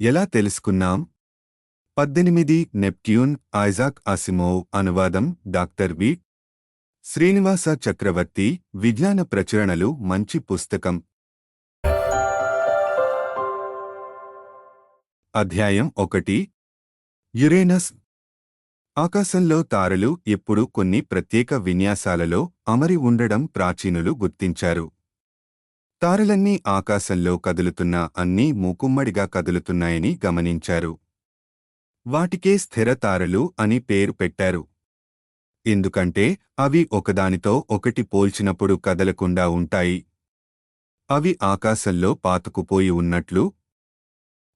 ఎలా తెలుసుకున్నాం? 18 Neptune Isaac Asimov అనువాదం డాక్టర్ వి. శ్రీనివాస చక్రవర్తి విజ్ఞాన ప్రచురణలు మంచి పుస్తకం. అధ్యాయం 1 యురేనస్. ఆకాశంలో తారలు ఎప్పుడు కొన్ని ప్రత్యేక విన్యాసాలలో అమరి ఉండడం ప్రాచీనులు గుర్తించారు. తారలన్నీ ఆకాశంలో కదులుతున్న అన్నీ మూకుమ్మడిగా కదులుతున్నాయని గమనించారు. వాటికే స్థిర తారలు అని పేరు పెట్టారు. ఎందుకంటే అవి ఒకదానితో ఒకటి పోల్చినప్పుడు కదలకుండా ఉంటాయి. అవి ఆకాశంలో పాతుకుపోయి ఉన్నట్లు,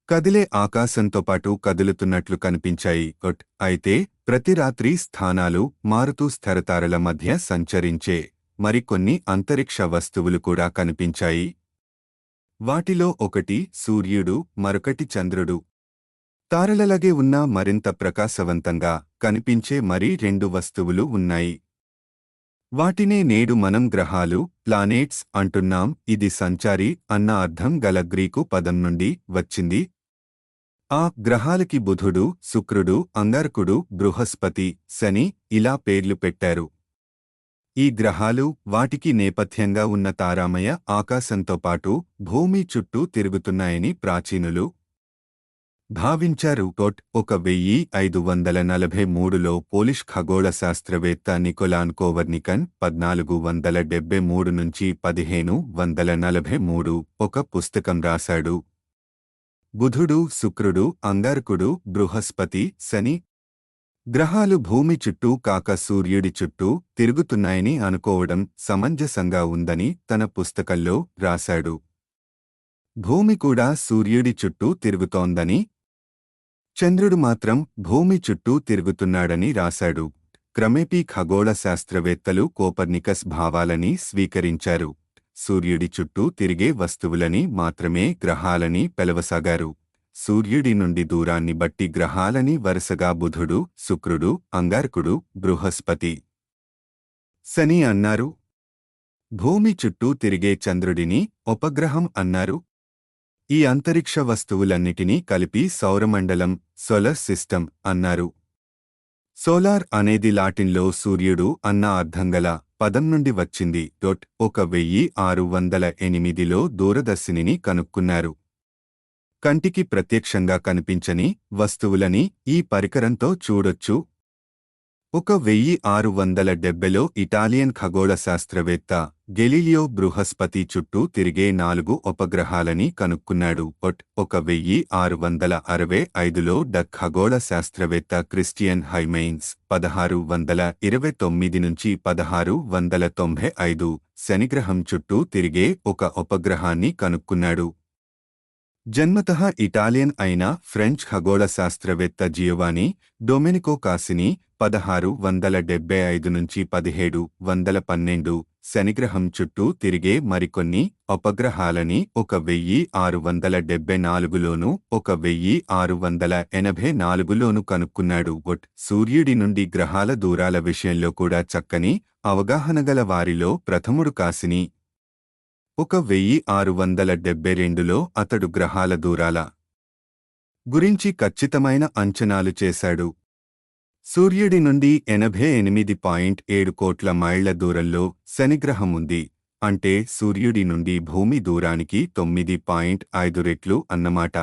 కదిలే ఆకాశంతో పాటు కదులుతున్నట్లు కనిపించాయి. అయితే ప్రతి రాత్రి స్థానాలు మారుతూ స్థిరతారల మధ్య సంచరించే మరికొన్ని అంతరిక్ష వస్తువులు కూడా కనిపించాయి. వాటిలో ఒకటి సూర్యుడు, మరొకటి చంద్రుడు. తారలలాగే ఉన్న మరింత ప్రకాశవంతంగా కనిపించే మరి 2 వస్తువులు ఉన్నాయి. వాటినే నేడు మనం గ్రహాలు, ప్లానెట్స్ అంటున్నాం. ఇది సంచారి అన్న అర్థం గల గ్రీకు పదం నుండి వచ్చింది. ఆ గ్రహాలకి బుధుడు, శుక్రుడు, అంగారకుడు, బృహస్పతి, శని ఇలా పేర్లు పెట్టారు. ఈ గ్రహాలు వాటికి నేపథ్యంగా ఉన్న తారామయ ఆకాశంతో పాటు భూమి చుట్టూ తిరుగుతున్నాయని ప్రాచీనులు భావించారు. 1543లో పోలిష్ ఖగోళ శాస్త్రవేత్త నికోలాన్ కోవర్నికన్ 1473 నుంచి 1543 ఒక పుస్తకం రాశాడు. బుధుడు, శుక్రుడు, అంగారకుడు, బృహస్పతి, శని గ్రహాలు భూమి చుట్టూ కాక సూర్యుడి చుట్టూ తిరుగుతున్నాయని అనుకోవడం సమంజసంగా ఉందని తన పుస్తకంలో రాశాడు. భూమి కూడా సూర్యుడి చుట్టూ తిరుగుతోందని, చంద్రుడు మాత్రం భూమి చుట్టూ తిరుగుతున్నాడని రాశాడు. క్రమేపీ ఖగోళ శాస్త్రవేత్తలు కోపర్నికస్ భావాలని స్వీకరించారు. సూర్యుడి చుట్టూ తిరిగే వస్తువులని మాత్రమే గ్రహాలని పిలవసాగారు. సూర్యుడి నుండి దూరాన్ని బట్టి గ్రహాలని వరుసగా బుధుడు, శుక్రుడు, అంగారకుడు, బృహస్పతి, శని అన్నారు. భూమి చుట్టూ తిరిగే చంద్రుడిని ఉపగ్రహం అన్నారు. ఈ అంతరిక్ష వస్తువులన్నిటినీ కలిపి సౌరమండలం, సోలర్ సిస్టమ్ అన్నారు. సోలార్ అనేది లాటిన్లో సూర్యుడు అన్న అర్థంగల పదం నుండి వచ్చింది. 1608లో దూరదర్శినిని కనుక్కున్నారు. కంటికి ప్రత్యక్షంగా కనిపించని వస్తువులని ఈ పరికరంతో చూడొచ్చు. 1670లో ఇటాలియన్ ఖగోళ శాస్త్రవేత్త గెలీలియో బృహస్పతి చుట్టూ తిరిగే 4 ఉపగ్రహాలని కనుక్కున్నాడు. 1665లో డచ్ ఖగోళ శాస్త్రవేత్త క్రిస్టియన్ హైమెయిన్స్ 1629 నుంచి 1695 శనిగ్రహం చుట్టూ తిరిగే ఒక ఉపగ్రహాన్ని కనుక్కున్నాడు. జన్మతః ఇటాలియన్ అయిన ఫ్రెంచ్ ఖగోళ శాస్త్రవేత్త జియోవానీ డొమెనికో కాసినీ 1675 నుంచి 1712 శనిగ్రహం చుట్టూ తిరిగే మరికొన్ని ఉపగ్రహాలని 1674లోనూ 1684లోనూ కనుక్కున్నాడు. సూర్యుడి నుండి గ్రహాల దూరాల విషయంలో కూడా చక్కని అవగాహనగల వారిలో ప్రథముడు కాసినీ. 1672లో అతడు గ్రహాల దూరాల గురించి ఖచ్చితమైన అంచనాలు చేశాడు. సూర్యుడి నుండి 88.7 కోట్ల మైళ్ల దూరంలో శనిగ్రహం ఉంది. అంటే సూర్యుడి నుండి భూమి దూరానికి 9.5 రెట్లు అన్నమాట.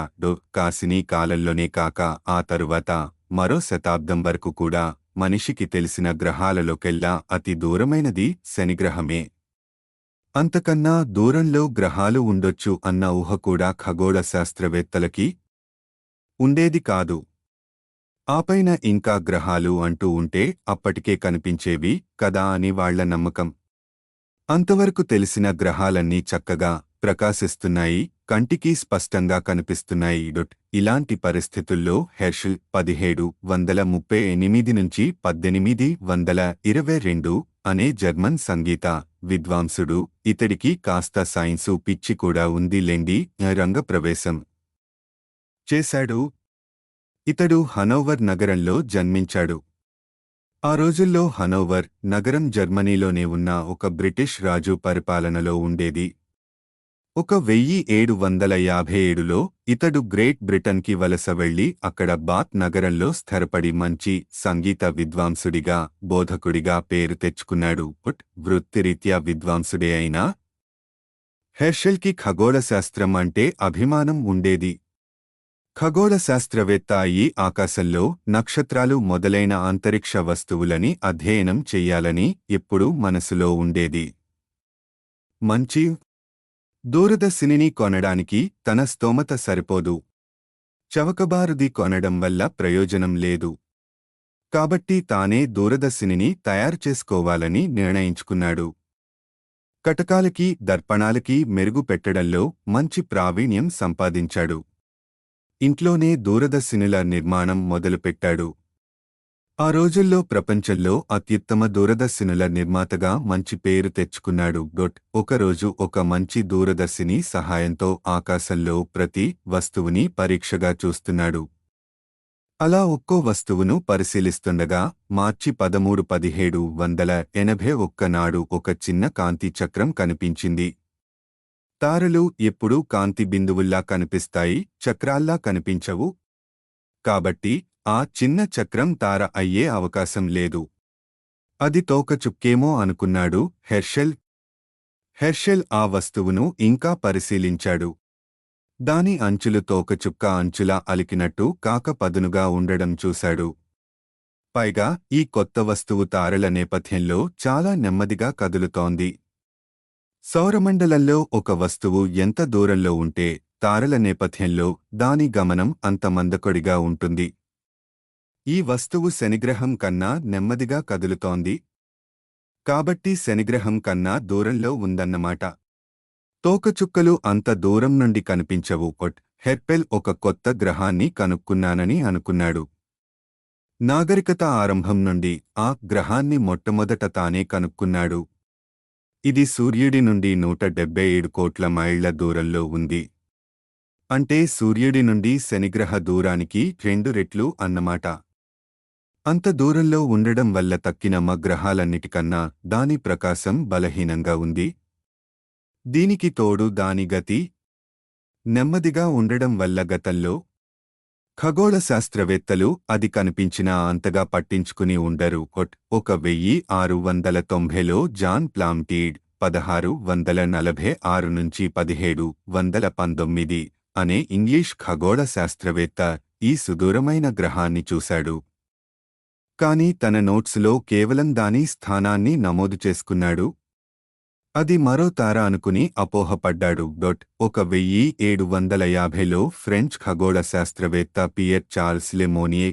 కాసినీ కాలంలోనే కాక ఆ తరువాత మరో శతాబ్దం వరకు కూడా మనిషికి తెలిసిన గ్రహాలలోకెల్లా అతి దూరమైనది శనిగ్రహమే. అంతకన్నా దూరంలో గ్రహాలు ఉండొచ్చు అన్న ఊహ కూడా ఖగోళ శాస్త్రవేత్తలకి ఉండేది కాదు. ఆపైన ఇంకా గ్రహాలు అంటూ ఉంటే అప్పటికే కనిపించేవి కదా అని వాళ్ల నమ్మకం. అంతవరకు తెలిసిన గ్రహాలన్నీ చక్కగా ప్రకాశిస్తున్నాయి, కంటికి స్పష్టంగా కనిపిస్తున్నాయి. ఇలాంటి పరిస్థితుల్లో హెర్షెల్ 1738 నుంచి 1822 అనే జర్మన్ సంగీత విద్వాంసుడు, ఇతడికి కాస్త సైన్సు పిచ్చి కూడా ఉందిలేండి, రంగప్రవేశం చేశాడు. ఇతడు హనోవర్ నగరంలో జన్మించాడు. ఆ రోజుల్లో హనోవర్ నగరం జర్మనీలోనే ఉన్న ఒక బ్రిటిష్ రాజు పరిపాలనలో ఉండేది. 1757లో ఇతడు గ్రేట్ బ్రిటన్కి వలస వెళ్లి అక్కడ బాత్ నగరంలో స్థిరపడి మంచి సంగీత విద్వాంసుడిగా బోధకుడిగా పేరు తెచ్చుకున్నాడు. వృత్తిరీత్యా విద్వాంసుడే అయినా హెర్షెల్కి ఖగోళశాస్త్రం అంటే అభిమానం ఉండేది. ఖగోళ శాస్త్రవేత్త అయి ఆకాశంలో నక్షత్రాలు మొదలైన అంతరిక్ష వస్తువులని అధ్యయనం చెయ్యాలని ఎప్పుడూ మనసులో ఉండేది. మంచి దూరదర్శినిని కొనడానికి తన స్తోమత సరిపోదు. చవకబారుది కొనడం వల్ల ప్రయోజనం లేదు. కాబట్టి తానే దూరదర్శినిని తయారు చేసుకోవాలని నిర్ణయించుకున్నాడు. కటకాలకి దర్పణాలకి మెరుగు పెట్టడంలో మంచి ప్రావీణ్యం సంపాదించాడు. ఇంట్లోనే దూరదర్శినుల నిర్మాణం మొదలుపెట్టాడు. ఆ రోజుల్లో ప్రపంచంలో అత్యుత్తమ దూరదర్శినుల నిర్మాతగా మంచి పేరు తెచ్చుకున్నాడు. ఒకరోజు ఒక మంచి దూరదర్శిని సహాయంతో ఆకాశంలో ప్రతి వస్తువుని పరీక్షగా చూస్తున్నాడు. అలా ఒక్కో వస్తువును పరిశీలిస్తుండగా మార్చి 13, 1781 నాడు ఒక చిన్న కాంతి చక్రం కనిపించింది. తారలు ఎప్పుడూ కాంతి బిందువుల్లా కనిపిస్తాయి, చక్రాల్లా కనిపించవు. కాబట్టి ఆ చిన్న చక్రం తార అయ్యే అవకాశం లేదు. అది తోకచుక్కేమో అనుకున్నాడు హెర్షెల్. హెర్షెల్ ఆ వస్తువును ఇంకా పరిశీలించాడు. దాని అంచులు తోకచుక్క అంచులా అలికినట్టు కాక పదునుగా ఉండడం చూశాడు. పైగా ఈ కొత్త వస్తువు తారల నేపథ్యంలో చాలా నెమ్మదిగా కదులుతోంది. సౌరమండలంలో ఒక వస్తువు ఎంత దూరంలో ఉంటే తారల నేపథ్యంలో దాని గమనం అంత మందకొడిగా ఉంటుంది. ఈ వస్తువు శనిగ్రహం కన్నా నెమ్మదిగా కదులుతోంది. కాబట్టి శనిగ్రహం కన్నా దూరంలో ఉందన్నమాట. తోకచుక్కలు అంత దూరం నుండి కనిపించవు. హెర్షెల్ ఒక కొత్త గ్రహాన్ని కనుక్కున్నానని అనుకున్నాడు. నాగరికత ఆరంభం నుండి ఆ గ్రహాన్ని మొట్టమొదట తానే కనుక్కున్నాడు. ఇది సూర్యుడి నుండి 177 కోట్ల మైళ్ల దూరంలో ఉంది. అంటే సూర్యుడి నుండి శనిగ్రహ దూరానికి 2 రెట్లు అన్నమాట. అంత దూరంలో ఉండడం వల్ల తక్కిన గ్రహాలన్నిటికన్నా దాని ప్రకాశం బలహీనంగా ఉంది. దీనికి తోడు దాని గతి నెమ్మదిగా ఉండడం వల్ల గతంలో ఖగోళ శాస్త్రవేత్తలు అది కనిపించినా అంతగా పట్టించుకుని ఉండరు. 1690లో జాన్ ప్లాంటీడ్ 1646 నుంచి 1719 అనే ఇంగ్లీష్ ఖగోళ శాస్త్రవేత్త ఈ సుదూరమైన గ్రహాన్ని చూశాడు. కాని తన నోట్సులో కేవలం దాని స్థానాన్ని నమోదు చేసుకున్నాడు. అది మరో తార అనుకుని అపోహపడ్డాడు. 1750లో ఫ్రెంచ్ ఖగోళ శాస్త్రవేత్త పియర్ చార్ల్స్ లెమోనియే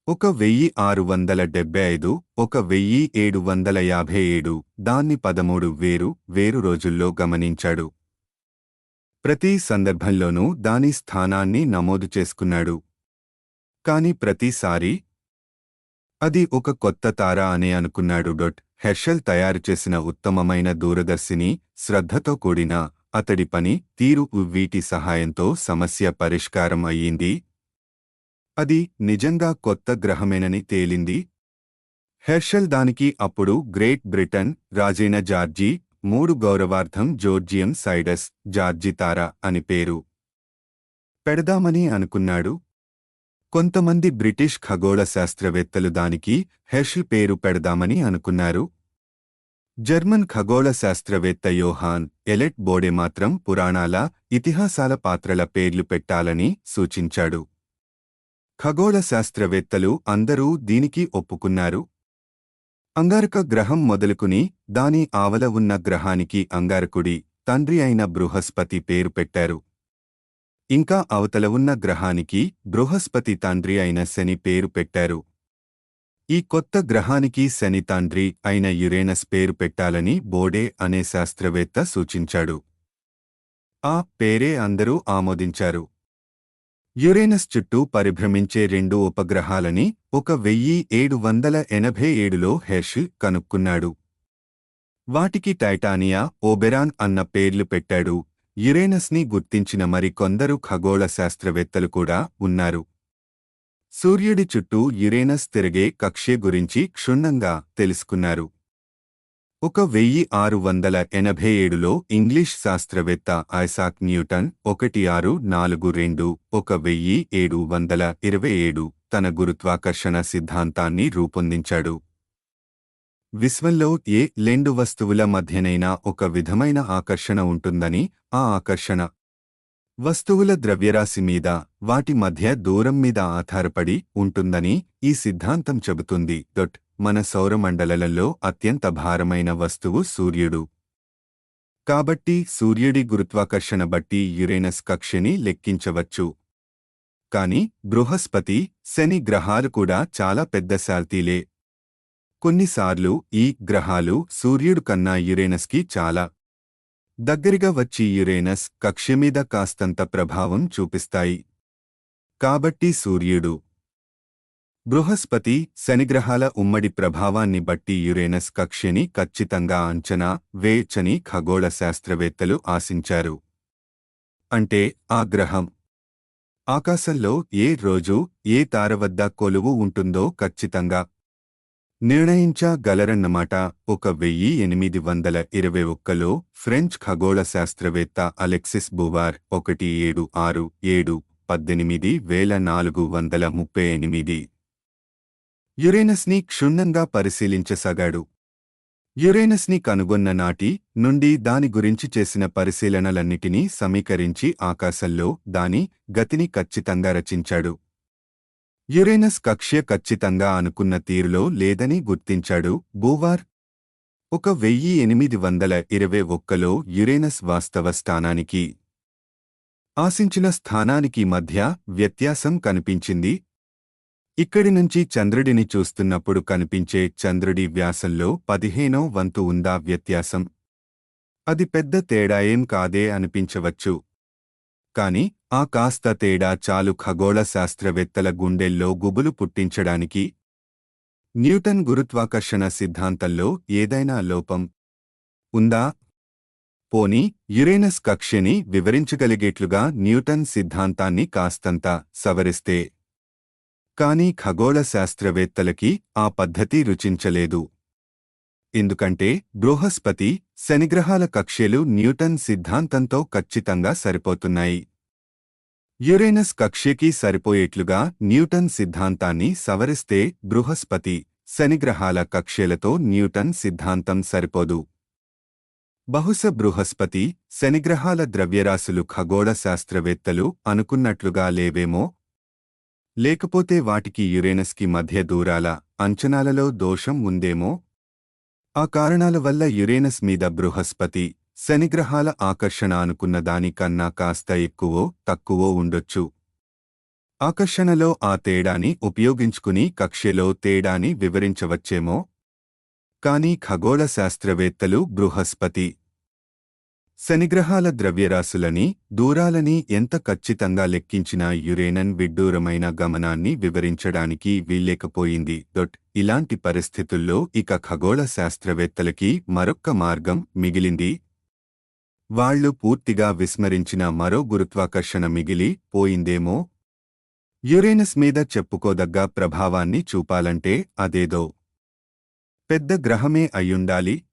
1675, 1757 దాన్ని 13 వేరు రోజుల్లో గమనించాడు. ప్రతి సందర్భంలోనూ దాని స్థానాన్ని నమోదు చేసుకున్నాడు. కాని ప్రతిసారీ అది ఒక కొత్త తార అనే అనుకున్నాడు. హెర్షెల్ తయారుచేసిన ఉత్తమమైన దూరదర్శిని, శ్రద్ధతో కూడిన అతడి పని తీరు వీటి సహాయంతో సమస్య పరిష్కారం అయ్యింది. అది నిజంగా కొత్త గ్రహమేనని తేలింది. హెర్షెల్ దానికి అప్పుడు గ్రేట్ బ్రిటన్ రాజైన జార్జి 3 గౌరవార్థం జోర్జియం సైడస్ జార్జి తార అని పేరు పెడదామని అనుకున్నాడు. కొంతమంది బ్రిటిష్ ఖగోళ శాస్త్రవేత్తలు దానికి హెర్షెల్ పేరు పెడదామని అనుకున్నారు. జర్మన్ ఖగోళ శాస్త్రవేత్త యోహాన్ ఎలెట్ బోడే మాత్రం పురాణాల, ఇతిహాసాల పాత్రల పేర్లు పెట్టాలని సూచించాడు. ఖగోళ శాస్త్రవేత్తలు అందరూ దీనికి ఒప్పుకున్నారు. అంగారక గ్రహం మొదలుకుని దాని ఆవల ఉన్న గ్రహానికి అంగారకుడి తండ్రి అయిన బృహస్పతి పేరు పెట్టారు. ఇంకా అవతల ఉన్న గ్రహానికి బృహస్పతి తండ్రి అయిన శని పేరు పెట్టారు. ఈ కొత్త గ్రహానికి శని తండ్రి అయిన యురేనస్ పేరు పెట్టాలని బోడే అనే శాస్త్రవేత్త సూచించాడు. ఆ పేరే అందరూ ఆమోదించారు. యురేనస్ చుట్టూ పరిభ్రమించే 2 ఉపగ్రహాలని 1787లో హెర్షెల్ కనుక్కున్నాడు. వాటికి టైటానియా, ఓబెరాన్ అన్న పేర్లు పెట్టాడు. యురేనస్ని గుర్తించిన కొందరు ఖగోళ శాస్త్రవేత్తలు కూడా ఉన్నారు. సూర్యుడి చుట్టూ యురేనస్ తిరిగే కక్ష్య గురించి క్షుణ్ణంగా తెలుసుకున్నారు. 1687లో ఇంగ్లీష్ శాస్త్రవేత్త ఐసాక్ న్యూటన్ 1642 1727 తన గురుత్వాకర్షణ సిద్ధాంతాన్ని రూపొందించాడు. విశ్వంలో ఏ రెండు వస్తువుల మధ్యనైనా ఒక విధమైన ఆకర్షణ ఉంటుందని, ఆ ఆకర్షణ వస్తువుల ద్రవ్యరాశి మీద, వాటి మధ్య దూరం మీద ఆధారపడి ఉంటుందని ఈ సిద్ధాంతం చెబుతుంది. మన సౌరమండలంలో అత్యంత భారమైన వస్తువు సూర్యుడు. కాబట్టి సూర్యుడి గురుత్వాకర్షణ బట్టి యురేనస్ కక్ష్యని లెక్కించవచ్చు. కాని బృహస్పతి, శని గ్రహాలు కూడా చాలా పెద్ద శాల్తీలే. కొన్నిసార్లు ఈ గ్రహాలు సూర్యుడు కన్నా యురేనస్కి చాలా దగ్గరగా వచ్చి యురేనస్ కక్ష్యమీద కాస్తంత ప్రభావం చూపిస్తాయి. కాబట్టి సూర్యుడు, బృహస్పతి, శనిగ్రహాల ఉమ్మడి ప్రభావాన్ని బట్టి యురేనస్ కక్ష్యని ఖచ్చితంగా అంచనా వేయచ్చని ఖగోళ శాస్త్రవేత్తలు ఆశించారు. అంటే ఆ గ్రహం ఆకాశంలో ఏ రోజు ఏ తార వద్ద కొలువు ఉంటుందో ఖచ్చితంగా నిర్ణయించగలరన్నమాట. 1821లో ఫ్రెంచ్ ఖగోళ శాస్త్రవేత్త అలెక్సిస్ బువార్ 1767 యురేనస్ని క్షుణ్ణంగా పరిశీలించసాగాడు. యురేనస్ని కనుగొన్న నాటి నుండి దాని గురించి చేసిన పరిశీలనలన్నిటినీ సమీకరించి ఆకాశంలో దాని గతిని ఖచ్చితంగా రచించాడు. యురేనస్ కక్ష్య ఖచ్చితంగా అనుకున్న తీరులో లేదని గుర్తించాడు బూవార్. 1821లో యురేనస్ వాస్తవ స్థానానికి, ఆశించిన స్థానానికి మధ్య వ్యత్యాసం కనిపించింది. ఇక్కడి నుంచి చంద్రుడిని చూస్తున్నప్పుడు కనిపించే చంద్రుడి వ్యాసంలో 15వ వంతు ఉందా వ్యత్యాసం. అది పెద్ద తేడా ఏం కాదే అనిపించవచ్చు. కాని ఆ కాస్త తేడా చాలు ఖగోళ శాస్త్రవేత్తల గుండెల్లో గుబులు పుట్టించడానికి. న్యూటన్ గురుత్వాకర్షణ సిద్ధాంతంలో ఏదైనా లోపం ఉందా? పోనీ యురేనస్ కక్ష్యని వివరించగలిగేట్లుగా న్యూటన్ సిద్ధాంతాన్ని కాస్తంత సవరిస్తే. కాని ఖగోళ శాస్త్రవేత్తలకి ఆ పద్ధతి రుచించలేదు. ఎందుకంటే బృహస్పతి, శనిగ్రహాల కక్ష్యలు న్యూటన్ సిద్ధాంతంతో ఖచ్చితంగా సరిపోతున్నాయి. యురేనస్ కక్ష్యకి సరిపోయేట్లుగా న్యూటన్ సిద్ధాంతాన్ని సవరిస్తే బృహస్పతి, శనిగ్రహాల కక్ష్యలతో న్యూటన్ సిద్ధాంతం సరిపోదు. బహుశా బృహస్పతి, శనిగ్రహాల ద్రవ్యరాశులు ఖగోళ శాస్త్రవేత్తలు అనుకున్నట్లుగా లేవేమో. లేకపోతే వాటికి యురేనస్కి మధ్య దూరాల అంచనాలలో దోషం ఉందేమో. ఆ కారణాల వల్ల యురేనస్ మీద బృహస్పతి, శనిగ్రహాల ఆకర్షణ అనుకున్న దానికన్నా కాస్త ఎక్కువో తక్కువో ఉండొచ్చు. ఆకర్షణలో ఆ తేడాని ఉపయోగించుకుని కక్ష్యలో తేడాని వివరించవచ్చేమో. కాని ఖగోళ శాస్త్రవేత్తలు బృహస్పతి, శనిగ్రహాల ద్రవ్యరాశులని, దూరాలని ఎంత ఖచ్చితంగా లెక్కించినా యురేనన్ విడ్డూరమైన గమనాన్ని వివరించడానికి వీల్లేకపోయింది. ఇలాంటి పరిస్థితుల్లో ఇక ఖగోళ శాస్త్రవేత్తలకి మరొక్క మార్గం మిగిలింది. వాళ్లు పూర్తిగా విస్మరించిన మరో గురుత్వాకర్షణ మిగిలి పోయిందేమో. యురేనస్ మీద చెప్పుకోదగ్గ ప్రభావాన్ని చూపాలంటే అదేదో పెద్ద గ్రహమే అయ్యుండాలి.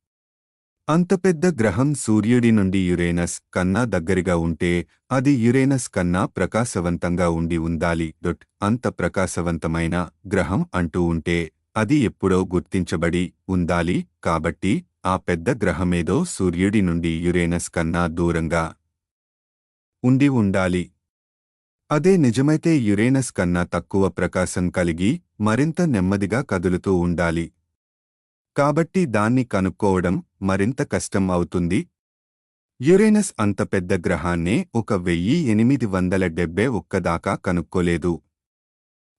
అంత పెద్ద గ్రహం సూర్యుడి నుండి యురేనస్ కన్నా దగ్గరగా ఉంటే అది యురేనస్ కన్నా ప్రకాశవంతంగా ఉండి ఉండాలి. అంత ప్రకాశవంతమైన గ్రహం అంటూ ఉంటే అది ఎప్పుడో గుర్తించబడి ఉండాలి. కాబట్టి ఆ పెద్ద గ్రహమేదో సూర్యుడి నుండి యురేనస్ కన్నా దూరంగా ఉండి ఉండాలి. అదే నిజమైతే యురేనస్ కన్నా తక్కువ ప్రకాశం కలిగి మరింత నెమ్మదిగా కదులుతూ ఉండాలి. కాబట్టి దాన్ని కనుక్కోవడం మరింత కష్టం అవుతుంది. యురేనస్ అంత పెద్ద గ్రహాన్నే 1871 దాకా కనుక్కోలేదు.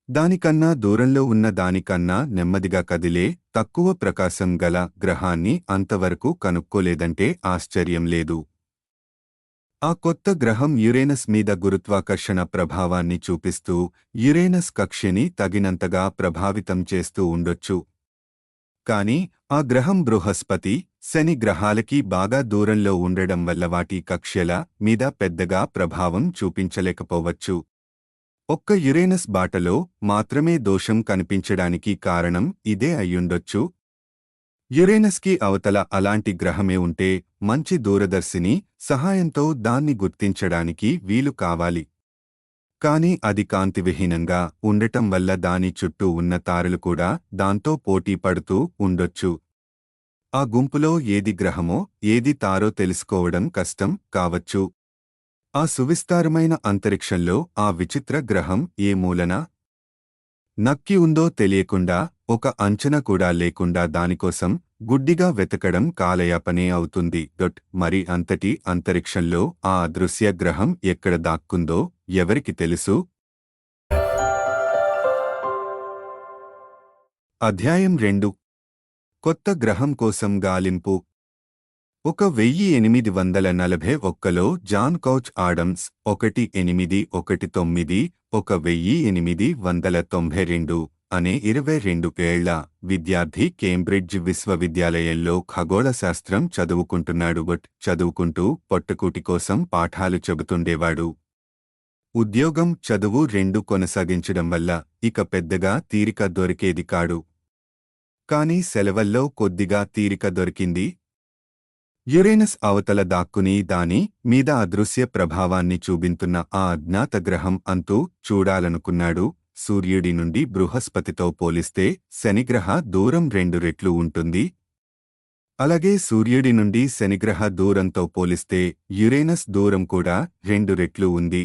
దానికన్నా దూరంలో ఉన్న దానికన్నా నెమ్మదిగా కదిలే, తక్కువ ప్రకాశం గల గ్రహాన్ని అంతవరకు కనుక్కోలేదంటే ఆశ్చర్యం లేదు. ఆ కొత్త గ్రహం యురేనస్ మీద గురుత్వాకర్షణ ప్రభావాన్ని చూపిస్తూ యురేనస్ కక్ష్యని తగినంతగా ప్రభావితం చేస్తూ ఉండొచ్చు. కాని ఆ గ్రహం బృహస్పతి, శని గ్రహాలకి బాగా దూరంలో ఉండడం వల్ల వాటి కక్ష్యల మీద పెద్దగా ప్రభావం చూపించలేకపోవచ్చు. ఒక్క యురేనస్ బాటలో మాత్రమే దోషం కనిపించడానికి కారణం ఇదే అయ్యుండొచ్చు. యురేనస్కి అవతల అలాంటి గ్రహమే ఉంటే మంచి దూరదర్శిని సహాయంతో దాన్ని గుర్తించడానికి వీలు కావాలి. కాని అది కాంతివిహీనంగా ఉండటం వల్ల దాని చుట్టూ ఉన్న తారలు కూడా దాంతో పోటీ పడుతూ ఉండొచ్చు. ఆ గుంపులో ఏది గ్రహమో ఏది తారో తెలుసుకోవడం కష్టం కావచ్చు. ఆ సువిస్తారమైన అంతరిక్షంలో ఆ విచిత్ర గ్రహం ఏ మూలన నక్కి ఉందో తెలియకుండా, ఒక అంచనా కూడా లేకుండా దానికోసం గుడ్డిగా వెతకడం కాలయాపనే అవుతుంది. మరి అంతటి అంతరిక్షంలో ఆ అదృశ్య గ్రహం ఎక్కడ దాక్కుందో ఎవరికి తెలుసు? అధ్యాయం 2. కొత్త గ్రహం కోసం గాలింపు. 1841లో జాన్ కౌచ్ ఆడమ్స్ 1819 1892 అనే 22 ఏళ్ల విద్యార్థి కేంబ్రిడ్జ్ విశ్వవిద్యాలయంలో ఖగోళశాస్త్రం చదువుకుంటున్నాడు. చదువుకుంటూ పొట్టకూటి కోసం పాఠాలు చెబుతుండేవాడు. ఉద్యోగం, చదువు రెండూ కొనసాగించడం వల్ల ఇక పెద్దగా తీరిక దొరికేది కాడు. కాని సెలవల్లో కొద్దిగా తీరిక దొరికింది. యురేనస్ అవతల దాక్కుని దాని మీద అదృశ్య ప్రభావాన్ని చూపింతున్న ఆ అజ్ఞాత గ్రహం అంతూ చూడాలనుకున్నాడు. సూర్యుడి నుండి బృహస్పతితో పోలిస్తే శనిగ్రహ దూరం 2 రెట్లు ఉంటుంది. అలాగే సూర్యుడి నుండి శనిగ్రహ దూరంతో పోలిస్తే యురేనస్ దూరం కూడా 2 రెట్లు ఉంది.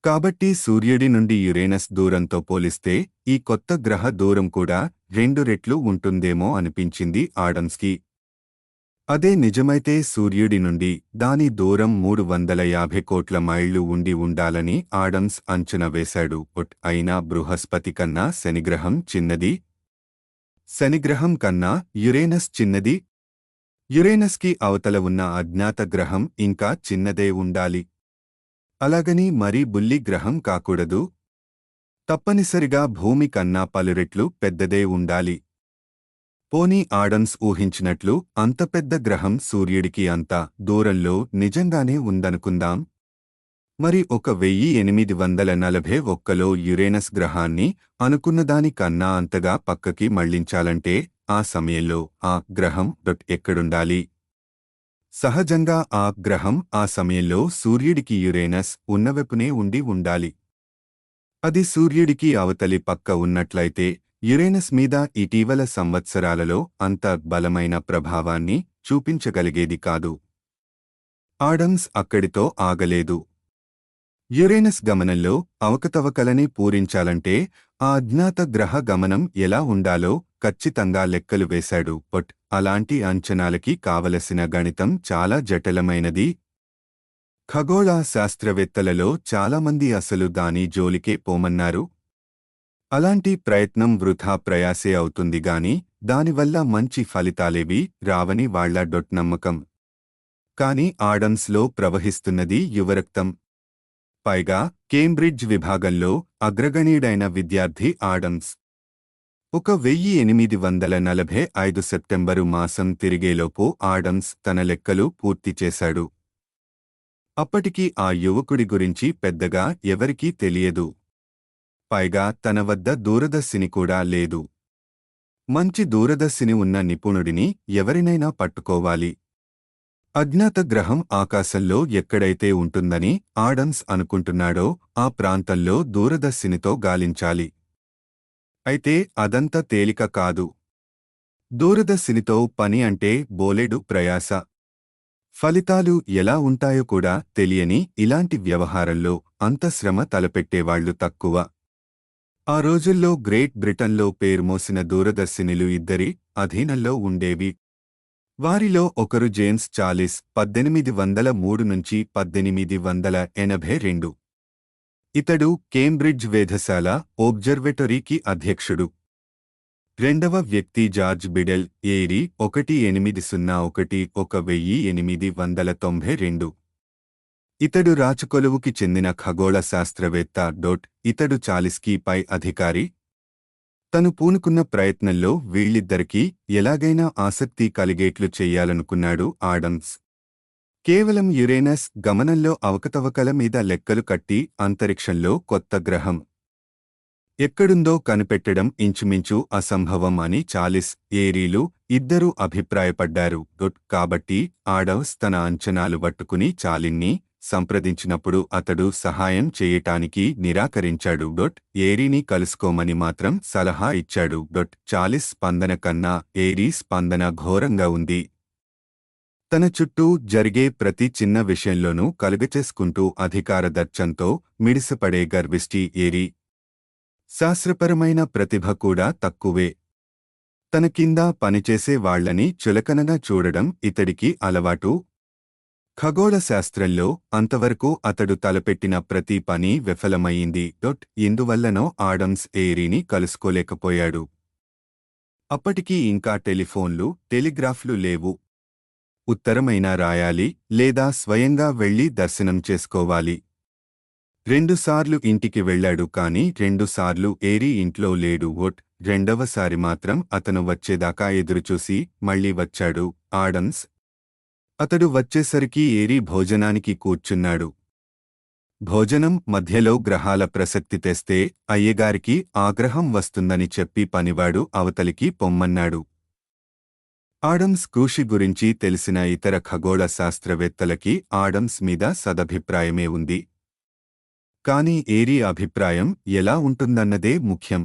కాబట్టి సూర్యుడి నుండి యురేనస్ దూరంతో పోలిస్తే ఈ కొత్త గ్రహ దూరం కూడా 2 రెట్లు ఉంటుందేమో అనిపించింది ఆడమ్స్కి. అదే నిజమైతే సూర్యుడి నుండి దాని దూరం 350 కోట్ల మైళ్లు ఉండి ఉండాలని ఆడమ్స్ అంచనా వేశాడు. అయినా బృహస్పతి కన్నా శనిగ్రహం చిన్నది. శనిగ్రహం కన్నా యురేనస్ చిన్నది. యురేనస్కి అవతల ఉన్న అజ్ఞాత గ్రహం ఇంకా చిన్నదే ఉండాలి. అలాగని మరీ బుల్లి గ్రహం కాకూడదు. తప్పనిసరిగా భూమి కన్నా పలురెట్లు పెద్దదే ఉండాలి. పోనీ ఆడమ్స్ ఊహించినట్లు అంత పెద్ద గ్రహం సూర్యుడికి అంత దూరంలో నిజంగానే ఉందనుకుందాం. మరి 1841లో యురేనస్ గ్రహాన్ని అనుకున్నదాని కన్నా అంతగా పక్కకి మళ్లించాలంటే ఆ సమయంలో ఆ గ్రహం ఎక్కడుండాలి? సహజంగా ఆ గ్రహం ఆ సమయంలో సూర్యుడికి యురేనస్ ఉన్నవైపునే ఉండి ఉండాలి. అది సూర్యుడికి అవతలి పక్క ఉన్నట్లయితే యురేనస్ మీద ఇటీవల సంవత్సరాలలో అంత బలమైన ప్రభావాన్ని చూపించగలిగేది కాదు. ఆడమ్స్ అక్కడితో ఆగలేదు. యురేనస్ గమనంలో అవకతవకలని పూరించాలంటే ఆ అజ్ఞాత గ్రహ గమనం ఎలా ఉండాలో ఖచ్చితంగా లెక్కలు వేశాడు. అలాంటి అంచనాలకి కావలసిన గణితం చాలా జటిలమైనది. ఖగోళ శాస్త్రవేత్తలలో చాలామంది అసలు దాని జోలికే పోమన్నారు. అలాంటి ప్రయత్నం వృథా ప్రయాసే అవుతుంది గాని దానివల్ల మంచి ఫలితాలేవీ రావని వాళ్ల నమ్మకం. కాని ఆడమ్స్లో ప్రవహిస్తున్నది యువరక్తం. పైగా కేంబ్రిడ్జ్ విభాగంలో అగ్రగణ్యుడైన విద్యార్థి ఆడమ్స్. 1845 సెప్టెంబరు మాసం తిరిగేలోపు ఆడమ్స్ తన లెక్కలు పూర్తి చేశాడు. అప్పటికి ఆ యువకుడి గురించి పెద్దగా ఎవరికీ తెలియదు. పైగా తన వద్ద దూరదర్శిని కూడా లేదు. మంచి దూరదర్శిని ఉన్న నిపుణుడిని ఎవరినైనా పట్టుకోవాలి. అజ్ఞాత గ్రహం ఆకాశంలో ఎక్కడైతే ఉంటుందని ఆడమ్స్ అనుకుంటున్నాడో ఆ ప్రాంతంలో దూరదర్శినితో గాలించాలి. అయితే అదంత తేలిక కాదు. దూరదర్శినితో పని అంటే బోలెడు ప్రయాస. ఫలితాలు ఎలా ఉంటాయో కూడా తెలియని ఇలాంటి వ్యవహారంలో అంత శ్రమ తలపెట్టేవాళ్లు తక్కువ. ఆ రోజుల్లో గ్రేట్ బ్రిటన్లో పేరుమోసిన దూరదర్శినులు ఇద్దరి అధీనంలో ఉండేవి. వారిలో ఒకరు జేమ్స్ చాలిస్ 1803 నుంచి 1882. ఇతడు కేంబ్రిడ్జ్ వేధశాల ఒబ్జర్వేటరీకి అధ్యక్షుడు. రెండవ వ్యక్తి జార్జ్ బిడెల్ ఏరి 1801-1892. ఇతడు రాచకొలువుకి చెందిన ఖగోళ శాస్త్రవేత్త. ఇతడు చాలిస్కీ పై అధికారి. తను పూనుకున్న ప్రయత్నంలో వీళ్ళిద్దరికీ ఎలాగైనా ఆసక్తి కలిగేట్లు చెయ్యాలనుకున్నాడు ఆడమ్స్. కేవలం యురేనస్ గమనంలో అవకతవకల మీద లెక్కలు కట్టి అంతరిక్షంలో కొత్త గ్రహం ఎక్కడుందో కనిపెట్టడం ఇంచుమించు అసంభవం అని చార్లెస్, ఏరీలు ఇద్దరూ అభిప్రాయపడ్డారు. కాబట్టి ఆడమ్స్ తన అంచనాలు పట్టుకుని చార్లీని సంప్రదించినప్పుడు అతడు సహాయం చేయటానికి నిరాకరించాడు. ఏరీని కలుసుకోమని మాత్రం సలహా ఇచ్చాడు. చార్లెస్ స్పందన కన్నా ఏరీ స్పందన ఘోరంగా ఉంది. తన చుట్టూ జరిగే ప్రతి చిన్న విషయంలోనూ కలుగచేసుకుంటూ అధికార దర్చంతో మిడిసిపడే గర్విష్టి ఏరీ. శాస్త్రపరమైన ప్రతిభ కూడా తక్కువే. తన కింద పనిచేసే వాళ్లని చులకనగా చూడడం ఇతడికి అలవాటు. ఖగోళ శాస్త్రంలో అంతవరకు అతడు తలపెట్టిన ప్రతి పని విఫలమయ్యింది. ఇందువల్లనో ఆడమ్స్ ఏరీని కలుసుకోలేకపోయాడు. అప్పటికి ఇంకా టెలిఫోన్లు, టెలిగ్రాఫ్లు లేవు. ఉత్తరమైనా రాయాలి, లేదా స్వయంగా వెళ్లి దర్శనం చేసుకోవాలి. 2 సార్లు ఇంటికి వెళ్లాడు కాని 2 సార్లు ఏరీ ఇంట్లో లేడు. రెండవసారి మాత్రం అతను వచ్చేదాకా ఎదురుచూసి మళ్లీ వచ్చాడు ఆడమ్స్. అతడు వచ్చేసరికి ఏరీ భోజనానికి కూర్చున్నాడు. భోజనం మధ్యలో గ్రహాల ప్రసక్తి తెస్తే అయ్యగారికి ఆగ్రహం వస్తుందని చెప్పి పనివాడు అవతలికి పొమ్మన్నాడు. ఆడమ్స్ కృషి గురించి తెలిసిన ఇతర ఖగోళ శాస్త్రవేత్తలకి ఆడమ్స్ మీద సదభిప్రాయమే ఉంది. కాని ఏరీ అభిప్రాయం ఎలా ఉంటుందన్నదే ముఖ్యం.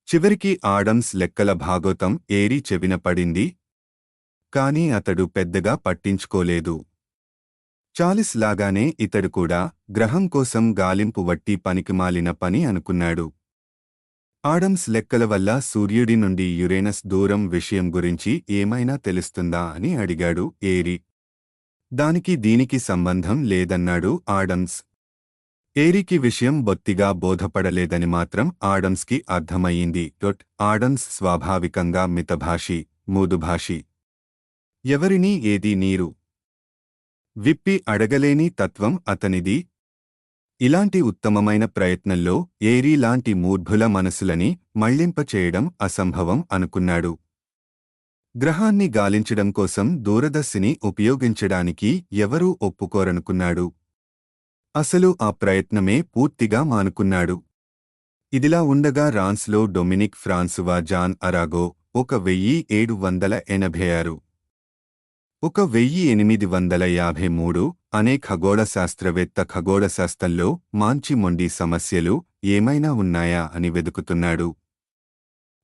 చివరికి ఆడమ్స్ లెక్కల భాగోతం ఏరీ చెవిన పడింది. కాని అతడు పెద్దగా పట్టించుకోలేదు. చార్లెస్ లాగానే ఇతడు కూడా గ్రహం కోసం గాలింపు వట్టి పనికిమాలిన పని అనుకున్నాడు. ఆడమ్స్ లెక్కల వల్ల సూర్యుడి నుండి యురేనస్ దూరం విషయం గురించి ఏమైనా తెలుస్తుందా అని అడిగాడు ఏరీ. దానికి దీనికి సంబంధం లేదన్నాడు ఆడమ్స్. ఏరీకి విషయం బొత్తిగా బోధపడలేదని మాత్రం ఆడమ్స్కి అర్థమయ్యింది. ఆడమ్స్ స్వాభావికంగా మితభాషి, మూదుభాషి. ఎవరినీ ఏదీ నీరు విప్పి అడగలేని తత్వం అతనిది. ఇలాంటి ఉత్తమమైన ప్రయత్నంలో ఏరీ లాంటి మూర్ఖుల మనసులని మళ్లింపచేయడం అసంభవం అనుకున్నాడు. గ్రహాన్ని గాలించడం కోసం దూరదర్శిని ఉపయోగించడానికి ఎవరూ ఒప్పుకోరనుకున్నాడు. అసలు ఆ ప్రయత్నమే పూర్తిగా మానుకున్నాడు. ఇదిలా ఉండగా రాన్స్లో డొమినిక్ ఫ్రాన్సువా జాన్ అరాగో 1786, 1853 అనే ఖగోళ శాస్త్రవేత్త ఖగోళశాస్త్రంలో మాంచి మొండి సమస్యలు ఏమైనా ఉన్నాయా అని వెదుకుతున్నాడు.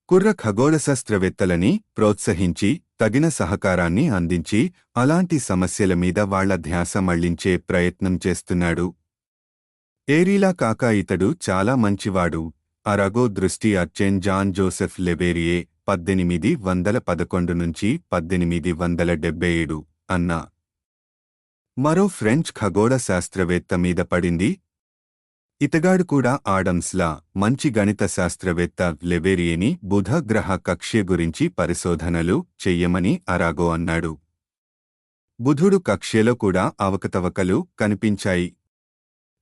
కుర్ర ఖగోళశాస్త్రవేత్తలని ప్రోత్సహించి తగిన సహకారాన్ని అందించి అలాంటి సమస్యల మీద వాళ్ల ధ్యాస మళ్లించే ప్రయత్నం చేస్తున్నాడు. ఏరీలా కాక ఇతడు చాలా మంచివాడు. అరాగో దృష్టి అర్చెన్ జాన్ జోసెఫ్ లెవేరియే 1811 నుంచి 1877 అన్న మరో ఫ్రెంచ్ ఖగోళ శాస్త్రవేత్త మీద పడింది. ఇతగాడు కూడా ఆడమ్స్లా మంచి గణిత శాస్త్రవేత్త లెవేరియని బుధ గ్రహ కక్ష్య గురించి పరిశోధనలు చెయ్యమని అరాగో అన్నాడు. బుధుడు కక్ష్యలో కూడా అవకతవకలు కనిపించాయి.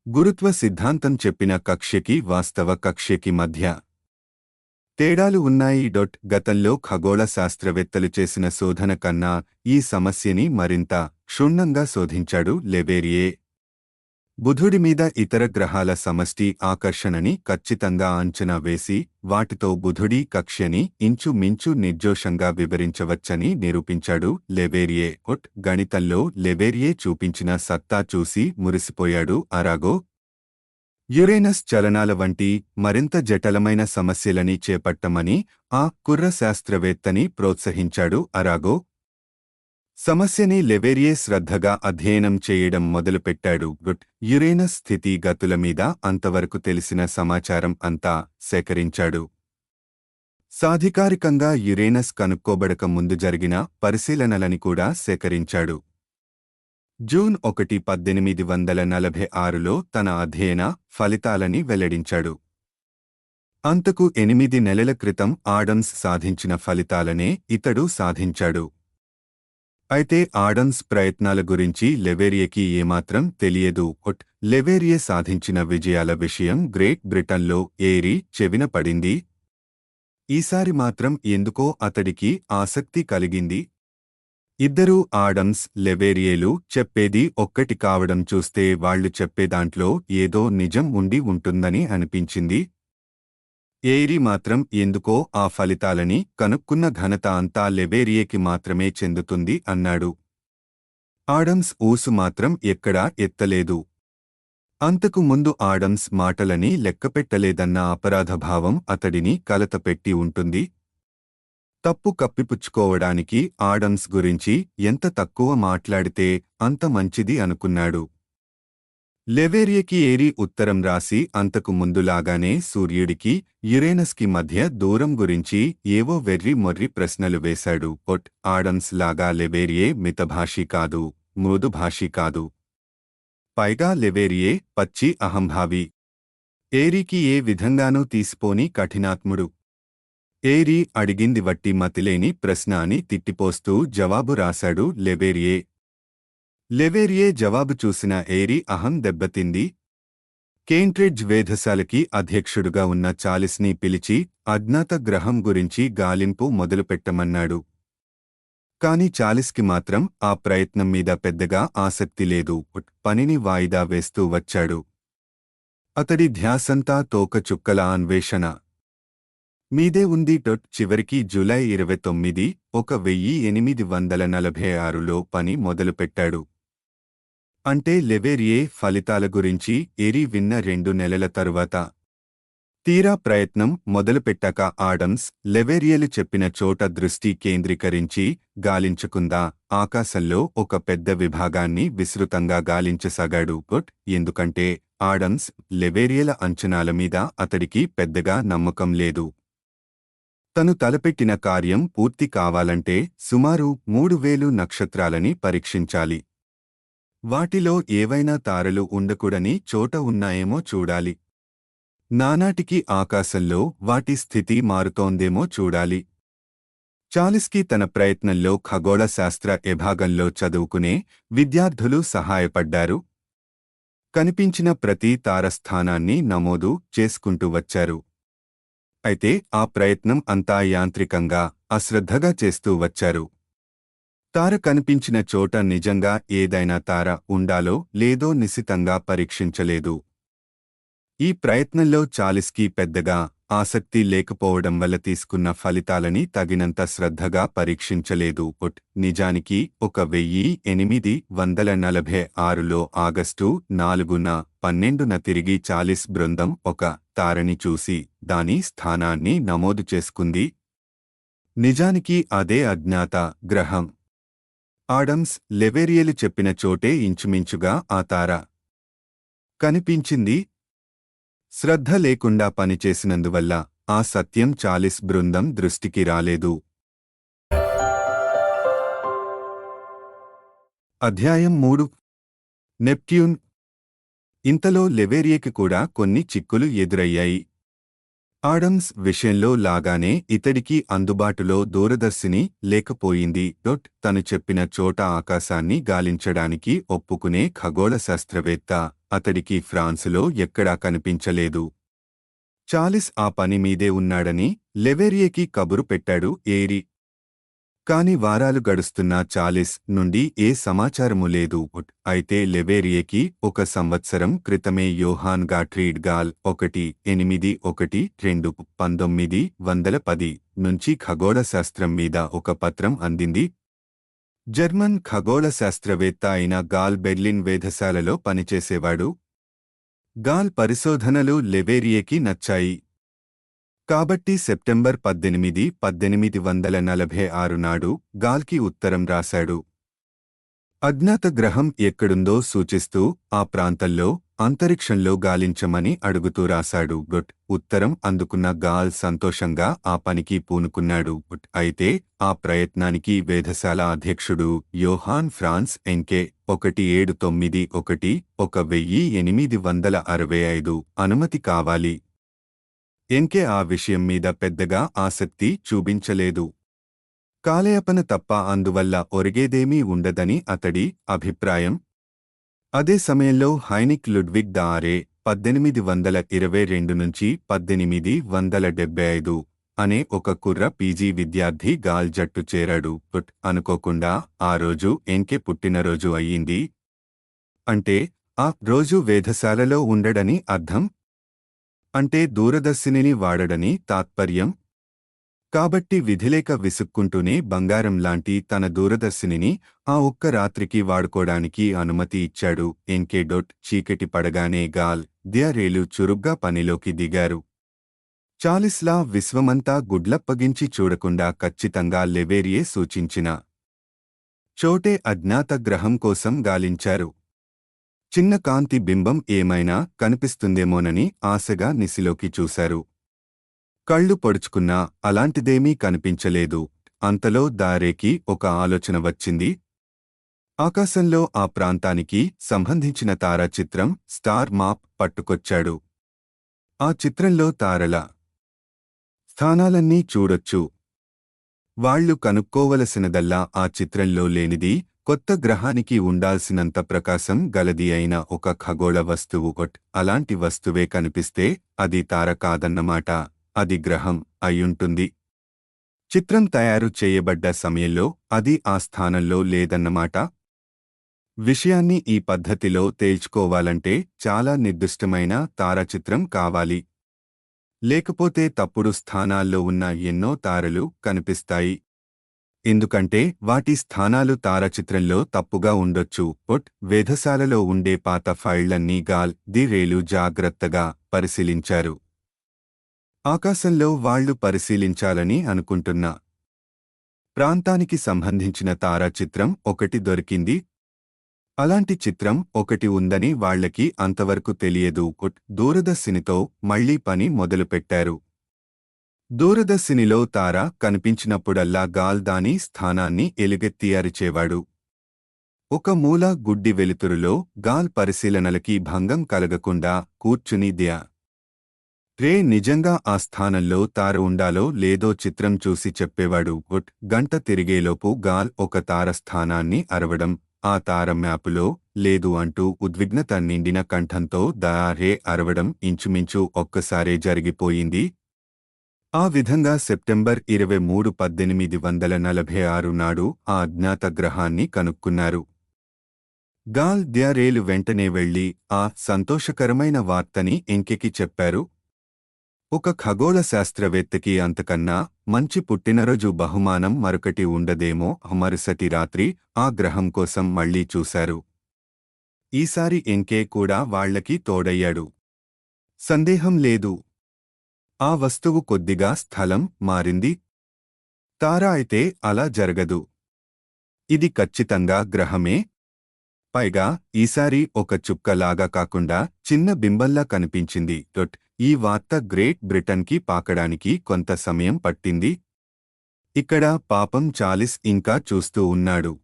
గురుత్వ సిద్ధాంతం చెప్పిన కక్ష్యకి వాస్తవ కక్ష్యకి మధ్య తేడాలు ఉన్నాయి. గతంలో ఖగోళ శాస్త్రవేత్తలు చేసిన శోధన కన్నా ఈ సమస్యని మరింత క్షుణ్ణంగా శోధించాడు లెవేరియే. బుధుడి మీద ఇతర గ్రహాల సమష్టి ఆకర్షణని ఖచ్చితంగా అంచనా వేసి వాటితో బుధుడి కక్ష్యని ఇంచుమించు నిర్దోషంగా వివరించవచ్చని నిరూపించాడు లెవేరియే. గణితంలో లెవేరియే చూపించిన సత్తా చూసి మురిసిపోయాడు అరాగో. యురేనస్ చలనాల వంటి మరింత జటిలమైన సమస్యలని చేపట్టమని ఆ కుర్ర శాస్త్రవేత్తని ప్రోత్సహించాడు అరాగో. సమస్యని లెవేరియే శ్రద్ధగా అధ్యయనం చేయడం మొదలుపెట్టాడు. యురేనస్ స్థితి గతుల మీద అంతవరకు తెలిసిన సమాచారం అంతా సేకరించాడు. సాధికారికంగా యురేనస్ కనుక్కోబడక ముందు జరిగిన పరిశీలనలని కూడా సేకరించాడు. జూన్ 1, 1846లో తన అధ్యయన ఫలితాలని వెల్లడించాడు. అంతకు 8 నెలల క్రితం ఆడమ్స్ సాధించిన ఫలితాలనే ఇతడు సాధించాడు. అయితే ఆడమ్స్ ప్రయత్నాల గురించి లెవేరియకి ఏమాత్రం తెలియదు. లెవేరియే సాధించిన విజయాల విషయం గ్రేట్ బ్రిటన్లో ఏరీ చెవిన పడింది. ఈసారి మాత్రం ఎందుకో అతడికి ఆసక్తి కలిగింది. ఇద్దరూ ఆడమ్స్, లెవేరియేలు చెప్పేది ఒక్కటి కావడం చూస్తే వాళ్లు చెప్పేదాంట్లో ఏదో నిజం ఉండి ఉంటుందని అనిపించింది. ఎయిరీ మాత్రం ఎందుకో ఆ ఫలితాలని కనుక్కున్న ఘనత అంతా లెబేరియేకి మాత్రమే చెందుతుంది అన్నాడు. ఆడమ్స్ ఊసు మాత్రం ఎక్కడా ఎత్తలేదు. అంతకు ముందు ఆడమ్స్ మాటలని లెక్కపెట్టలేదన్న అపరాధభావం అతడిని కలతపెట్టి ఉంటుంది. తప్పు కప్పిపుచ్చుకోవడానికి ఆడమ్స్ గురించి ఎంత తక్కువ మాట్లాడితే అంత మంచిది అనుకున్నాడు. లెవేరియకి ఏరీ ఉత్తరం రాసి అంతకు ముందులాగానే సూర్యుడికి, యురేనస్కి మధ్య దూరం గురించి ఏవో వెర్రి మొర్రి ప్రశ్నలు వేశాడు. ఆడమ్స్ లాగా లెవేరియే మితభాషి కాదు, మృదుభాషి కాదు. పైగా లెవేరియే పచ్చి అహంభావి. ఏరీకి ఏ విధంగానూ తీసిపోని కఠినాత్ముడు. ఏరీ అడిగింది వట్టి మతిలేని ప్రశ్న అని తిట్టిపోస్తూ జవాబు రాశాడు లెవేరియే. లెవేరియే జవాబు చూసిన ఏరీ అహం దెబ్బతింది. కేంట్రిడ్జ్ వేధశాలకి అధ్యక్షుడుగా ఉన్న చాలిస్ని పిలిచి అజ్ఞాత గ్రహం గురించి గాలింపు మొదలుపెట్టమన్నాడు. కాని చాలిస్కి మాత్రం ఆ ప్రయత్నం మీద పెద్దగా ఆసక్తి లేదు. పనిని వాయిదా వేస్తూ వచ్చాడు. అతడి ధ్యాసంతా తోకచుక్కల అన్వేషణ మీదే ఉంది. చివరికి జూలై 29, 1846లో పని మొదలుపెట్టాడు. అంటే లెవేరియే ఫలితాల గురించి ఏరీ విన్న 2 నెలల తరువాత. తీరా ప్రయత్నం మొదలుపెట్టాక ఆడమ్స్ లెవేరియలు చెప్పిన చోట దృష్టి కేంద్రీకరించి గాలించకుండా ఆకాశంలో ఒక పెద్ద విభాగాన్ని విస్తృతంగా గాలించసాగాడు. ఎందుకంటే ఆడమ్స్ లెవేరియల అంచనాల మీద అతడికి పెద్దగా నమ్మకం లేదు. తను తలపెట్టిన కార్యం పూర్తి కావాలంటే సుమారు 3000 నక్షత్రాలని పరీక్షించాలి. వాటిలో ఏవైనా తారలు ఉండకూడని చోట ఉన్నాయేమో చూడాలి. నానాటికి ఆకాశంలో వాటి స్థితి మారుతోందేమో చూడాలి. చాలిస్కి తన ప్రయత్నంలో ఖగోళ శాస్త్ర విభాగంలో చదువుకునే విద్యార్థులు సహాయపడ్డారు. కనిపించిన ప్రతి తారస్థానాన్ని నమోదు చేసుకుంటూ వచ్చారు. అయితే ఆ ప్రయత్నం అంతా యాంత్రికంగా, అశ్రద్ధగా చేస్తూ వచ్చారు. తార కనిపించిన చోట నిజంగా ఏదైనా తార ఉండాలో లేదో నిశితంగా పరీక్షించలేదు. ఈ ప్రయత్నంలో చాలిస్కి పెద్దగా ఆసక్తి లేకపోవడం వల్ల తీసుకున్న ఫలితాలని తగినంత శ్రద్ధగా పరీక్షించలేదు. నిజానికి 1846లో ఆగస్టు 4న 12న తిరిగి చాలిస్ బృందం ఒక తారని చూసి దాని స్థానాన్ని నమోదు చేసుకుంది. నిజానికి అదే అజ్ఞాత గ్రహం. ఆడమ్స్ లెవేరియలు చెప్పిన చోటే ఇంచుమించుగా ఆ తార కనిపించింది. శ్రద్ధ లేకుండా పనిచేసినందువల్ల ఆ సత్యం చాలిస్ బృందం దృష్టికి రాలేదు. అధ్యాయం 3 నెప్ట్యూన్. ఇంతలో లెవేరియకి కూడా కొన్ని చిక్కులు ఎదురయ్యాయి. ఆడమ్స్ విషయంలో లాగానే ఇతడికి అందుబాటులో దూరదర్శిని లేకపోయింది. తను చెప్పిన చోట ఆకాశాన్ని గాలించడానికి ఒప్పుకునే ఖగోళ శాస్త్రవేత్త అతడికి ఫ్రాన్సులో ఎక్కడా కనిపించలేదు. చాలిస్ ఆ పని మీదే ఉన్నాడని లెవేరియకి కబురు పెట్టాడు ఏరీ. కాని వారాలు గడుస్తున్నా చాలిస్ నుండి ఏ సమాచారము లేదు. అయితే లెవేరియకి 1 సంవత్సరం క్రితమే యోహాన్ గాట్రీడ్ గాల్ 1-8-2-1910 నుంచి ఖగోళ శాస్త్రం మీద ఒక పత్రం అందింది. జర్మన్ ఖగోళ శాస్త్రవేత్త అయిన గాల్ బెర్లిన్ వేధశాలలో పనిచేసేవాడు. గాల్ పరిశోధనలు లెవేరియకి నచ్చాయి. కాబట్టి సెప్టెంబర్ 18, 1846 నాడు గాల్కి ఉత్తరం రాశాడు. అజ్ఞాత గ్రహం ఎక్కడుందో సూచిస్తూ ఆ ప్రాంతంలో అంతరిక్షంలో గాలించమని అడుగుతూ రాశాడు. ఉత్తరం అందుకున్న గాల్ సంతోషంగా ఆ పనికి పూనుకున్నాడు. అయితే ఆ ప్రయత్నానికి వేధశాల అధ్యక్షుడు యోహాన్ ఫ్రాన్స్ ఎన్కే 1765 అనుమతి కావాలి. ఎన్కే ఆ విషయం మీద పెద్దగా ఆసక్తి చూపించలేదు. కాలయాపన తప్ప అందువల్ల ఒరిగేదేమీ ఉండదని అతడి అభిప్రాయం. అదే సమయంలో హైనిక్ లుడ్విగ్ దారే 1822-1875 అనే ఒక కుర్ర పీజీ విద్యార్థి గాల్ జట్టు చేరాడు. అనుకోకుండా ఆ రోజు ఎన్కే పుట్టినరోజు అయ్యింది. అంటే ఆ రోజు వేధశాలలో ఉండడని అర్థం. అంటే దూరదర్శినిని వాడడని తాత్పర్యం. కాబట్టి విధిలేక విసుక్కుంటూనే బంగారం లాంటి తన దూరదర్శినిని ఆ ఒక్క రాత్రికి వాడుకోడానికి అనుమతి ఇచ్చాడు. ఎన్కే. చీకటి పడగానే గాల్ దియారేలు చురుగ్గా పనిలోకి దిగారు. చాలిస్లా విశ్వమంతా గుడ్లప్పగించి చూడకుండా ఖచ్చితంగా లెవేరియే సూచించిన చోటే అజ్ఞాత గ్రహం కోసం గాలించారు. చిన్న కాంతి బింబం ఏమైనా కనిపిస్తుందేమోనని ఆశగా నిసిలోకి చూశారు. కళ్ళు పొడుచుకున్నా అలాంటిదేమీ కనిపించలేదు. అంతలో దారేకి ఒక ఆలోచన వచ్చింది. ఆకాశంలో ఆ ప్రాంతానికి సంబంధించిన తారా చిత్రం స్టార్ మాప్ పట్టుకొచ్చాడు. ఆ చిత్రంలో తారల స్థానాలన్నీ చూడొచ్చు. వాళ్లు కనుక్కోవలసినదల్లా ఆ చిత్రంలో లేనిది, కొత్త గ్రహానికి ఉండాల్సినంత ప్రకాశం గలది అయిన ఒక ఖగోళ వస్తువు. అలాంటి వస్తువే కనిపిస్తే అది తార కాదన్నమాట, అది గ్రహం అయ్యుంటుంది. చిత్రం తయారు చేయబడ్డ సమయంలో అది ఆ స్థానంలో లేదన్నమాట. విషయాన్ని ఈ పద్ధతిలో తేల్చుకోవాలంటే చాలా నిర్దిష్టమైన తారాచిత్రం కావాలి. లేకపోతే తప్పుడు స్థానాల్లో ఉన్న ఎన్నో తారలు కనిపిస్తాయి. ఎందుకంటే వాటి స్థానాలు తారాచిత్రంలో తప్పుగా ఉండొచ్చు. వేధశాలలో ఉండే పాత ఫైళ్లన్నీ గాల్ దియారేలు జాగ్రత్తగా పరిశీలించారు. ఆకాశంలో వాళ్లు పరిశీలించాలని అనుకుంటున్న ప్రాంతానికి సంబంధించిన తారాచిత్రం ఒకటి దొరికింది. అలాంటి చిత్రం ఒకటి ఉందని వాళ్లకి అంతవరకు తెలియదు. దూరదర్శినితో మళ్లీ పని మొదలుపెట్టారు. దూరదర్శినిలో తార కనిపించినప్పుడల్లా గాల్ దాని స్థానాన్ని ఎలుగెత్తి అరిచేవాడు. ఒక మూల గుడ్డి వెలుతురులో గాల్ పరిశీలనలకి భంగం కలగకుండా కూర్చుని రే నిజంగా ఆ స్థానంలో తార ఉండాలో లేదో చిత్రం చూసి చెప్పేవాడు. గంట తిరిగేలోపు గాల్ ఒక తార స్థానాన్ని అరవడం, ఆ తార మ్యాపులో లేదు అంటూ ఉద్విగ్నత నిండిన కంఠంతో రే అరవడం ఇంచుమించు ఒక్కసారే జరిగిపోయింది. ఆ విధంగా సెప్టెంబర్ 23, 1846 నాడు ఆ అజ్ఞాత గ్రహాన్ని కనుక్కున్నారు. గాల్ దియారేలు వెంటనే వెళ్లి ఆ సంతోషకరమైన వార్తని ఎన్కేకి చెప్పారు. ఒక ఖగోళ శాస్త్రవేత్తకి అంతకన్నా మంచి పుట్టినరోజు బహుమానం మరొకటి ఉండదేమో. మరుసటి రాత్రి ఆ గ్రహం కోసం మళ్లీ చూశారు. ఈసారి ఎన్కే కూడా వాళ్లకి తోడయ్యాడు. సందేహం లేదు, ఆ వస్తువు కొద్దిగా స్థలం మారింది. తారా అయితే అలా జరగదు. ఇది ఖచ్చితంగా గ్రహమే. పైగా ఈసారి ఒక చుక్కలాగా కాకుండా చిన్న బింబంలా కనిపించింది. ఈ వార్త గ్రేట్ బ్రిటన్కి పాకడానికి కొంత సమయం పట్టింది. ఇక్కడ పాపం చాలిస్ ఇంకా చూస్తూ ఉన్నాడు.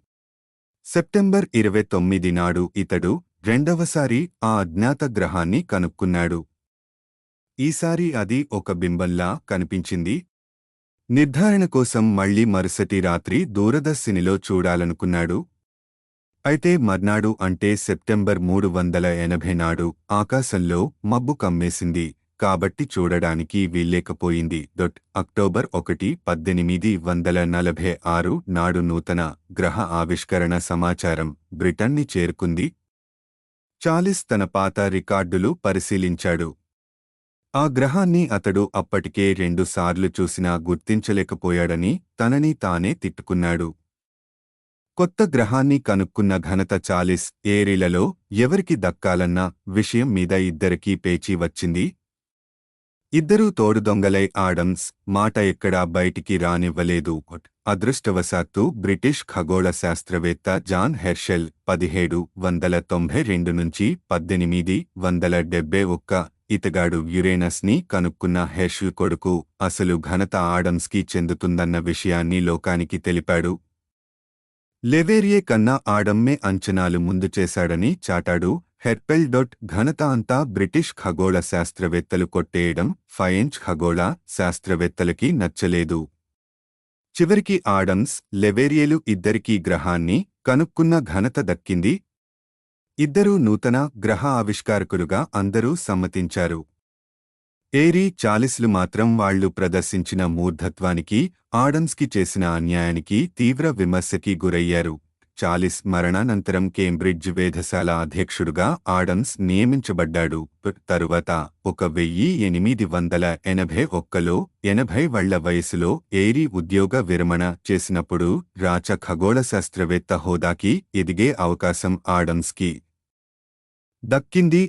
సెప్టెంబర్ 29 నాడు ఇతడు రెండవసారి ఆ అజ్ఞాత గ్రహాన్ని కనుక్కున్నాడు. ఈసారి అది ఒక బింబంలా కనిపించింది. నిర్ధారణ కోసం మళ్లీ మరుసటి రాత్రి దూరదర్శినిలో చూడాలనుకున్నాడు. అయితే మర్నాడు అంటే సెప్టెంబర్ 380 నాడు ఆకాశంలో మబ్బు కమ్మేసింది. కాబట్టి చూడడానికి వీల్లేకపోయింది. అక్టోబర్ 1, 1846 నాడు నూతన గ్రహ ఆవిష్కరణ సమాచారం బ్రిటన్ని చేరుకుంది. చాలిస్ తన పాత రికార్డులు పరిశీలించాడు. ఆ గ్రహాన్ని అతడు అప్పటికే 2 సార్లు చూసినా గుర్తించలేకపోయాడని తనని తానే తిట్టుకున్నాడు. కొత్త గ్రహాన్ని కనుక్కున్న ఘనత చాలిస్ ఏరిలలో ఎవరికి దక్కాలన్న విషయం మీద ఇద్దరికీ పేచీ వచ్చింది. ఇద్దరూ తోడుదొంగలై ఆడమ్స్ మాట ఎక్కడా బయటికి రానివ్వలేదు. అదృష్టవశాత్తు బ్రిటిష్ ఖగోళ శాస్త్రవేత్త జాన్ హెర్షెల్ 1792 నుంచి 1871 ఇతగాడు యురేనస్ని కనుక్కున్న హెర్షెల్ కొడుకు. అసలు ఘనత ఆడమ్స్కి చెందుతుందన్న విషయాన్ని లోకానికి తెలిపాడు. లెవేరియే కన్నా ఆడమ్మే అంచనాలు ముందు చేశాడని చాటాడు. హెర్పెల్. ఘనత అంతా బ్రిటిష్ ఖగోళ శాస్త్రవేత్తలు కొట్టేయడం ఫ్రెంచ్ ఖగోళ శాస్త్రవేత్తలకి నచ్చలేదు. చివరికి ఆడమ్స్, లెవేరియలు ఇద్దరికీ గ్రహాన్ని కనుక్కున్న ఘనత దక్కింది. ఇద్దరూ నూతన గ్రహ ఆవిష్కారకులుగా అందరూ సమ్మతించారు. ఏరీ, చాలిస్లు మాత్రం వాళ్లు ప్రదర్శించిన మూర్ధత్వానికి, ఆడమ్స్కి చేసిన అన్యాయానికి తీవ్ర విమర్శకి గురయ్యారు. చాలిస్ మరణానంతరం కేంబ్రిడ్జ్ వేధశాల అధ్యక్షుడుగా ఆడమ్స్ నియమించబడ్డాడు. తరువాత 1881లో 80 ఏళ్ల వయసులో ఎయిరీ ఉద్యోగ విరమణ చేసినప్పుడు రాచ ఖగోళ శాస్త్రవేత్త హోదాకి ఎదిగే అవకాశం ఆడమ్స్కి దక్కింది.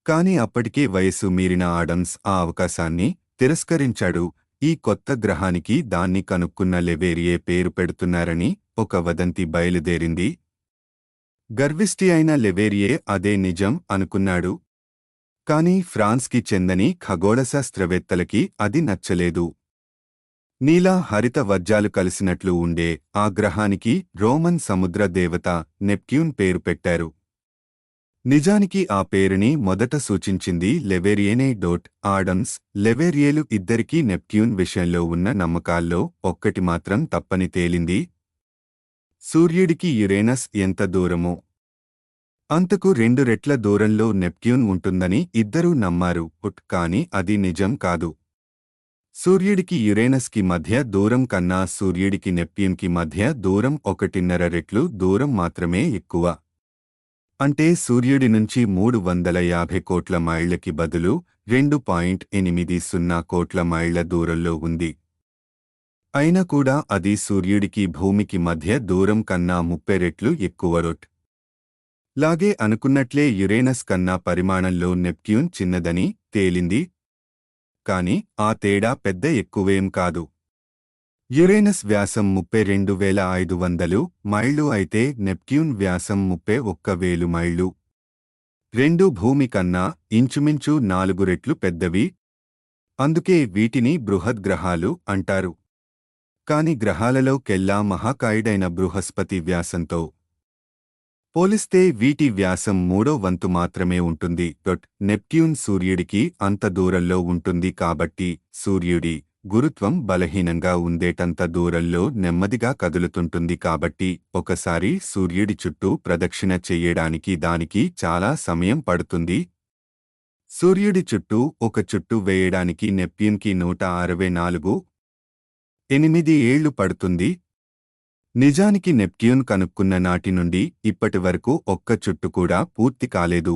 కాని అప్పటికే వయసు మీరిన ఆడమ్స్ ఆ అవకాశాన్ని తిరస్కరించాడు. ఈ కొత్త గ్రహానికి దాన్ని కనుక్కున్న లెవేరియే పేరు పెడుతున్నారని ఒక వదంతి బయలుదేరింది. గర్విష్టి అయిన లెవేరియే అదే నిజం అనుకున్నాడు. కాని ఫ్రాన్స్కి చెందని ఖగోళశాస్త్రవేత్తలకి అది నచ్చలేదు. నీలా హరిత వజ్రాలు కలిసినట్లు ఉండే ఆ గ్రహానికి రోమన్ సముద్ర దేవత నెప్ట్యూన్ పేరు పెట్టారు. నిజానికి ఆ పేరుని మొదట సూచించింది లెవేరియనే. ఆడమ్స్, లెవేరియేలు ఇద్దరికీ నెప్ట్యూన్ విషయంలో ఉన్న నమ్మకాల్లో ఒక్కటి మాత్రం తప్పని తేలింది. సూర్యుడికి యురేనస్ ఎంత దూరమో అంతకు 2 రెట్ల దూరంలో నెప్ట్యూన్ ఉంటుందని ఇద్దరూ నమ్మారు. కాని అది నిజం కాదు. సూర్యుడికి యురేనస్కి మధ్య దూరం కన్నా సూర్యుడికి నెప్ట్యూన్కి మధ్య దూరం 1.5 రెట్లు దూరం మాత్రమే ఎక్కువ. అంటే సూర్యుడి నుంచి 350 కోట్ల మైళ్లకి బదులు 2.80 కోట్ల మైళ్ల దూరంలో ఉంది. అయినా కూడా అది సూర్యుడికి భూమికి మధ్య దూరం కన్నా 30 రెట్లు ఎక్కువ. లాగే అనుకున్నట్లే యురేనస్ కన్నా పరిమాణంలో నెప్ట్యూన్ చిన్నదని తేలింది. కాని ఆ తేడా పెద్ద ఎక్కువేం కాదు. యురేనస్ వ్యాసం 32,500 మైళ్లు అయితే నెప్ట్యూన్ వ్యాసం 31,000 మైళ్లు. రెండూ భూమి కన్నా ఇంచుమించు 4 రెట్లు పెద్దవి. అందుకే వీటిని బృహద్గ్రహాలు అంటారు. కాని గ్రహాలలో కెల్లా మహాకాయుడైన బృహస్పతి వ్యాసంతో పోలిస్తే వీటి వ్యాసం 3వ వంతు మాత్రమే ఉంటుంది. నెప్ట్యూన్ సూర్యుడికి అంత దూరంలో ఉంటుంది కాబట్టి సూర్యుడి గురుత్వం బలహీనంగా ఉండేటంత దూరంలో నెమ్మదిగా కదులుతుంటుంది కాబట్టి ఒకసారి సూర్యుడి చుట్టూ ప్రదక్షిణ చెయ్యడానికి దానికి చాలా సమయం పడుతుంది. సూర్యుడి చుట్టూ ఒక చుట్టు వేయడానికి నెప్ట్యూన్కి 164.8 ఏళ్లు పడుతుంది. నిజానికి నెప్ట్యూన్ కనుక్కున్న నాటి నుండి ఇప్పటివరకు ఒక్క చుట్టు కూడా పూర్తి కాలేదు.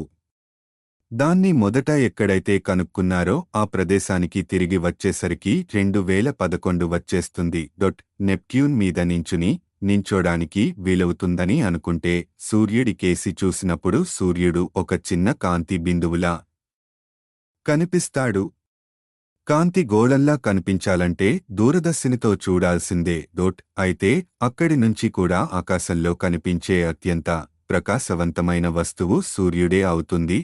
దాన్ని మొదట ఎక్కడైతే కనుక్కున్నారో ఆ ప్రదేశానికి తిరిగి వచ్చేసరికి 2011 వచ్చేస్తుంది. నెప్ట్యూన్ మీద నించోడానికి వీలవుతుందని అనుకుంటే సూర్యుడి కేసి చూసినప్పుడు సూర్యుడు ఒక చిన్న కాంతి బిందువులా కనిపిస్తాడు. కాంతి గోళంలా కనిపించాలంటే దూరదర్శినితో చూడాల్సిందే. అయితే అక్కడి నుంచి కూడా ఆకాశంలో కనిపించే అత్యంత ప్రకాశవంతమైన వస్తువు సూర్యుడే అవుతుంది.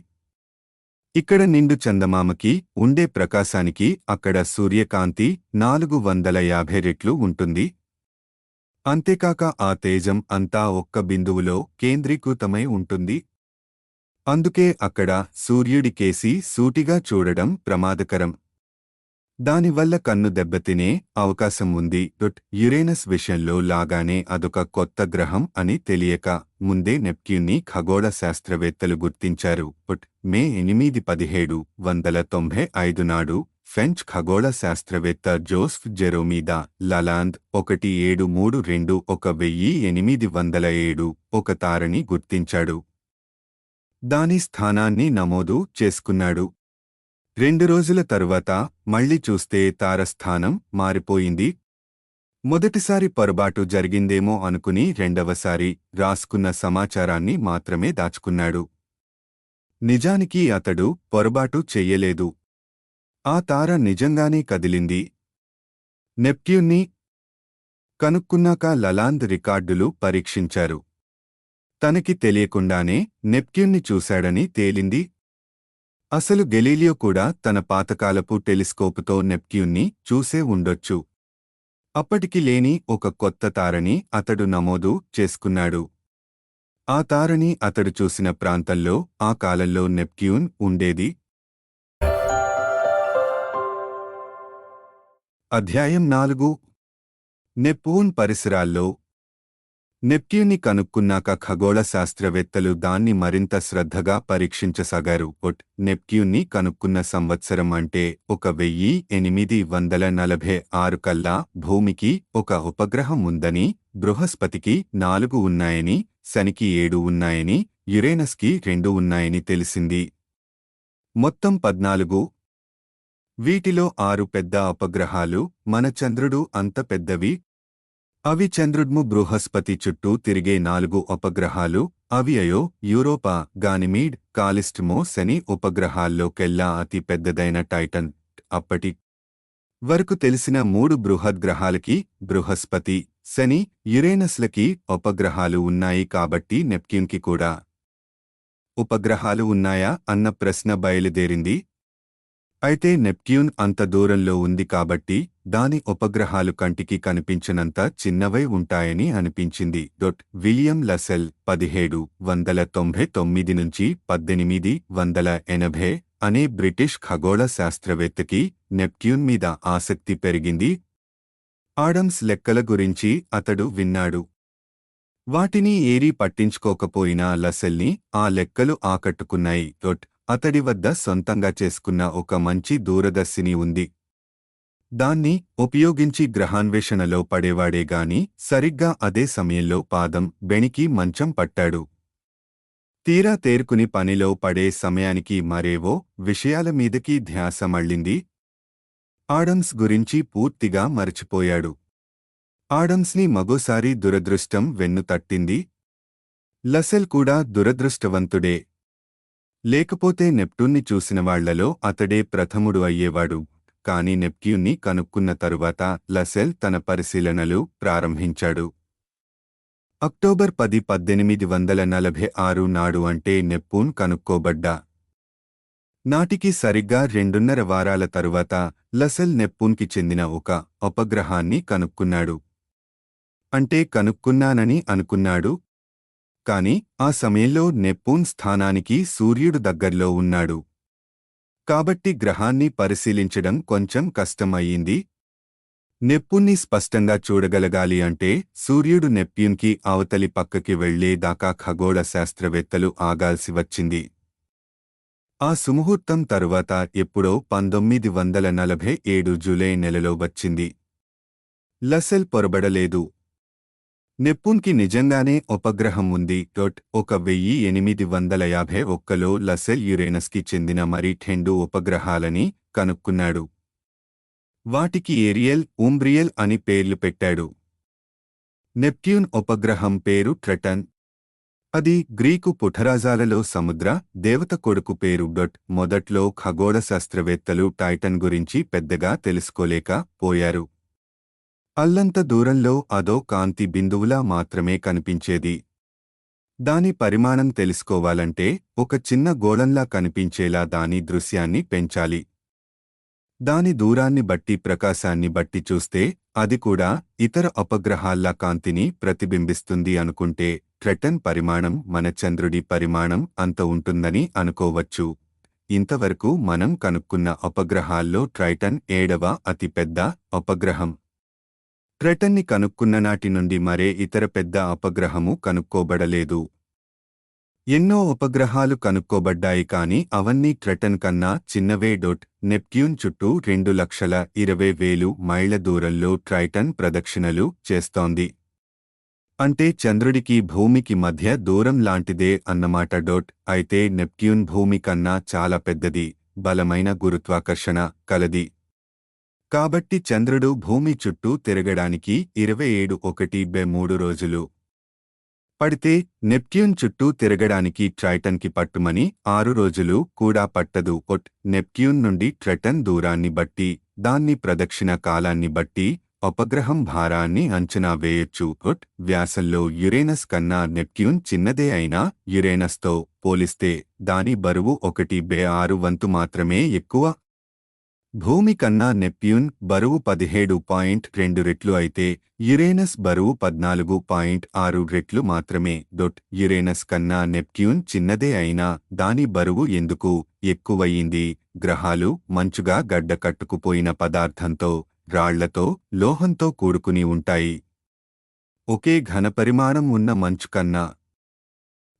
ఇక్కడ నిండు చందమామకి ఉండే ప్రకాశానికి అక్కడ సూర్యకాంతి 450 రెట్లు ఉంటుంది. అంతేకాక ఆ తేజం అంతా ఒక్క బిందువులో కేంద్రీకృతమై ఉంటుంది. అందుకే అక్కడ సూర్యుడి కేసి సూటిగా చూడడం ప్రమాదకరం. దానివల్ల కన్ను దెబ్బతినే అవకాశం ఉంది. యురేనస్ విషయంలో లాగానే అదొక కొత్త గ్రహం అని తెలియక ముందే నెప్ట్యూన్ని ఖగోళ శాస్త్రవేత్తలు గుర్తించారు. మే 8, 1795 నాడు ఫ్రెంచ్ ఖగోళ శాస్త్రవేత్త జోసెఫ్ జెరోమీ ద లలాంద్ 1732 ఒక తారని గుర్తించాడు. దాని స్థానాన్ని నమోదు చేసుకున్నాడు. 2 రోజుల తరువాత మళ్లీ చూస్తే తారస్థానం మారిపోయింది. మొదటిసారి పొరబాటు జరిగిందేమో అనుకుని రెండవసారి రాసుకున్న సమాచారాన్ని మాత్రమే దాచుకున్నాడు. నిజానికి అతడు పొరబాటు చెయ్యలేదు. ఆ తార నిజంగానే కదిలింది. నెప్ట్యూన్ని కనుక్కున్నాక లలాంద్ రికార్డులు పరీక్షించారు. తనకి తెలియకుండానే నెప్ట్యూన్ని చూశాడని తేలింది. అసలు గెలీలియో కూడా తన పాతకాలపు టెలిస్కోపుతో నెప్ట్యూన్ని చూసే ఉండొచ్చు. అప్పటికి లేని ఒక కొత్త తారని అతడు నమోదు చేసుకున్నాడు. ఆ తారని అతడు చూసిన ప్రాంతంలో ఆ కాలంలో నెప్ట్యూన్ ఉండేది. అధ్యాయం 4 నెప్ట్యూన్ పరిసరాల్లో నెప్ట్యూన్ని కనుక్కున్నాక ఖగోళ శాస్త్రవేత్తలు దాన్ని మరింత శ్రద్ధగా పరీక్షించసాగారు. నెప్ట్యూన్ని కనుక్కున్న సంవత్సరం అంటే 1846 కల్లా భూమికి ఒక ఉపగ్రహం ఉందని, బృహస్పతికి 4 ఉన్నాయని, శనికి 7 ఉన్నాయని, యురేనస్కి 2 ఉన్నాయని తెలిసింది. మొత్తం 14. వీటిలో 6 పెద్ద ఉపగ్రహాలు, మన చంద్రుడు అంత పెద్దవి. అవి చంద్రుడ్ము బృహస్పతి చుట్టూ తిరిగే 4 ఉపగ్రహాలు. అవి అయో, యూరోపా, గానిమీడ్, కాలిస్టమో శని ఉపగ్రహాల్లోకెల్లా అతి పెద్దదైన టైటన్. అప్పటి వరకు తెలిసిన 3 బృహద్గ్రహాలకి, బృహస్పతి, శని, యురేనస్లకి ఉపగ్రహాలు ఉన్నాయి. కాబట్టి నెప్ట్యూన్కి కూడా ఉపగ్రహాలు ఉన్నాయా అన్న ప్రశ్న బయలుదేరింది. అయితే నెప్ట్యూన్ అంత దూరంలో ఉంది కాబట్టి దాని ఉపగ్రహాలు కంటికి కనిపించనంత చిన్నవై ఉంటాయని అనిపించింది. విలియం లసెల్ 1799 నుంచి 1880 అనే బ్రిటిష్ ఖగోళ శాస్త్రవేత్తకి నెప్ట్యూన్ మీద ఆసక్తి పెరిగింది. ఆడమ్స్ లెక్కల గురించి అతడు విన్నాడు. వాటిని ఏరీ పట్టించుకోకపోయినా లసెల్ని ఆ లెక్కలు ఆకట్టుకున్నాయి. అతడి వద్ద సొంతంగా చేసుకున్న ఒక మంచి దూరదర్శిని ఉంది. దాన్ని ఉపయోగించి గ్రహాన్వేషణలో పడేవాడేగాని సరిగ్గా అదే సమయంలో పాదం బెణికి మంచం పట్టాడు. తీరా తేరుకుని పనిలో పడే సమయానికి మరేవో విషయాల మీదకి ధ్యాస మళ్ళింది. ఆడమ్స్ గురించి పూర్తిగా మరచిపోయాడు. ఆడమ్స్ని మగోసారి దురదృష్టం వెన్ను తట్టింది. లసెల్ కూడా దురదృష్టవంతుడే. లేకపోతే నెప్ట్యూన్ని చూసినవాళ్లలో అతడే ప్రథముడు అయ్యేవాడు. కాని నెప్ట్యూన్ని కనుక్కున్న తరువాత లసెల్ తన పరిశీలనలు ప్రారంభించాడు. అక్టోబర్ 10, 1846 నాడు అంటే నెప్ట్యూన్ కనుక్కోబడ్డా నాటికి సరిగ్గా 2.5 వారాల తరువాత లసెల్ నెప్ట్యూన్కి చెందిన ఒక ఉపగ్రహాన్ని కనుక్కున్నాడు. అంటే కనుక్కున్నానని అనుకున్నాడు. కాని ఆ సమయంలో నెప్ట్యూన్ స్థానానికి సూర్యుడు దగ్గర్లో ఉన్నాడు. కాబట్టి గ్రహాన్ని పరిశీలించడం కొంచెం కష్టం అయ్యింది. నెప్ట్యూన్ని స్పష్టంగా చూడగలగాలి అంటే సూర్యుడు నెప్ట్యూన్కి అవతలి పక్కకి వెళ్లేదాకా ఖగోళ శాస్త్రవేత్తలు ఆగాల్సి వచ్చింది. ఆ సుముహూర్తం తరువాత ఎప్పుడో 1947 జూలై నెలలో వచ్చింది. లసెల్ పొరబడలేదు. నెప్ట్యూన్కి నిజంగానే ఉపగ్రహం ఉంది. 1851లో లసెల్ యురేనస్కి చెందిన మరి 2 ఉపగ్రహాలని కనుక్కున్నాడు. వాటికి ఏరియల్, ఊంబ్రియల్ అని పేర్లు పెట్టాడు. నెప్ట్యూన్ ఉపగ్రహం పేరు ట్రెటన్. అది గ్రీకు పుఠరాజాలలో సముద్ర దేవత కొడుకు పేరు. మొదట్లో ఖగోళ శాస్త్రవేత్తలు టైటన్ గురించి పెద్దగా తెలుసుకోలేక పోయారు. అల్లంత దూరంలో అదో కాంతి బిందువులా మాత్రమే కనిపించేది. దాని పరిమాణం తెలుసుకోవాలంటే ఒక చిన్న గోళంలా కనిపించేలా దాని దృశ్యాన్ని పెంచాలి. దాని దూరాన్ని బట్టి ప్రకాశాన్ని బట్టి చూస్తే అది కూడా ఇతర ఉపగ్రహాల్లా కాంతిని ప్రతిబింబిస్తుంది అనుకుంటే ట్రెటన్ పరిమాణం మన చంద్రుడి పరిమాణం అంత ఉంటుందని అనుకోవచ్చు. ఇంతవరకు మనం కనుక్కున్న ఉపగ్రహాల్లో ట్రైటన్ 7వ అతిపెద్ద ఉపగ్రహం. ట్రెటన్ని కనుక్కున్న నాటి నుండి మరే ఇతర పెద్ద ఉపగ్రహము కనుక్కోబడలేదు. ఎన్నో ఉపగ్రహాలు కనుక్కోబడ్డాయి కాని అవన్నీ ట్రెటన్ కన్నా చిన్నవే. నెప్ట్యూన్ చుట్టూ 2,20,000 మైళ్ల దూరంలో ట్రైటన్ ప్రదక్షిణలు చేస్తోంది. అంటే చంద్రుడికి భూమికి మధ్య దూరం లాంటిదే అన్నమాట. అయితే నెప్ట్యూన్ భూమి కన్నా చాలా పెద్దది, బలమైన గురుత్వాకర్షణ కలది. కాబట్టి చంద్రుడు భూమి చుట్టూ తిరగడానికి 27.1/3 రోజులు పడితే నెప్ట్యూన్ చుట్టూ తిరగడానికి ట్రైటన్కి పట్టుమని 6 రోజులు కూడా పట్టదు. నెప్ట్యూన్ నుండి ట్రెటన్ దూరాన్ని బట్టి, దాన్ని ప్రదక్షిణ కాలాన్ని బట్టి ఉపగ్రహం భారాన్ని అంచనా వేయొచ్చు. వ్యాసంలో యురేనస్ కన్నా నెప్ట్యూన్ చిన్నదే అయినా యురేనస్తో పోలిస్తే దాని బరువు 1/6 వంతు మాత్రమే ఎక్కువ. భూమి కన్నా నెప్ట్యూన్ బరువు 17.2 రెట్లు అయితే యురేనస్ బరువు 14.6 రెట్లు మాత్రమే. యురేనస్ కన్నా నెప్ట్యూన్ చిన్నదే అయినా దాని బరువు ఎందుకు ఎక్కువయ్యింది? గ్రహాలు మంచుగా గడ్డ కట్టుకుపోయిన పదార్థంతో, రాళ్లతో, లోహంతో కూడుకుని ఉంటాయి. ఒకే ఘనపరిమాణం ఉన్న మంచు కన్నా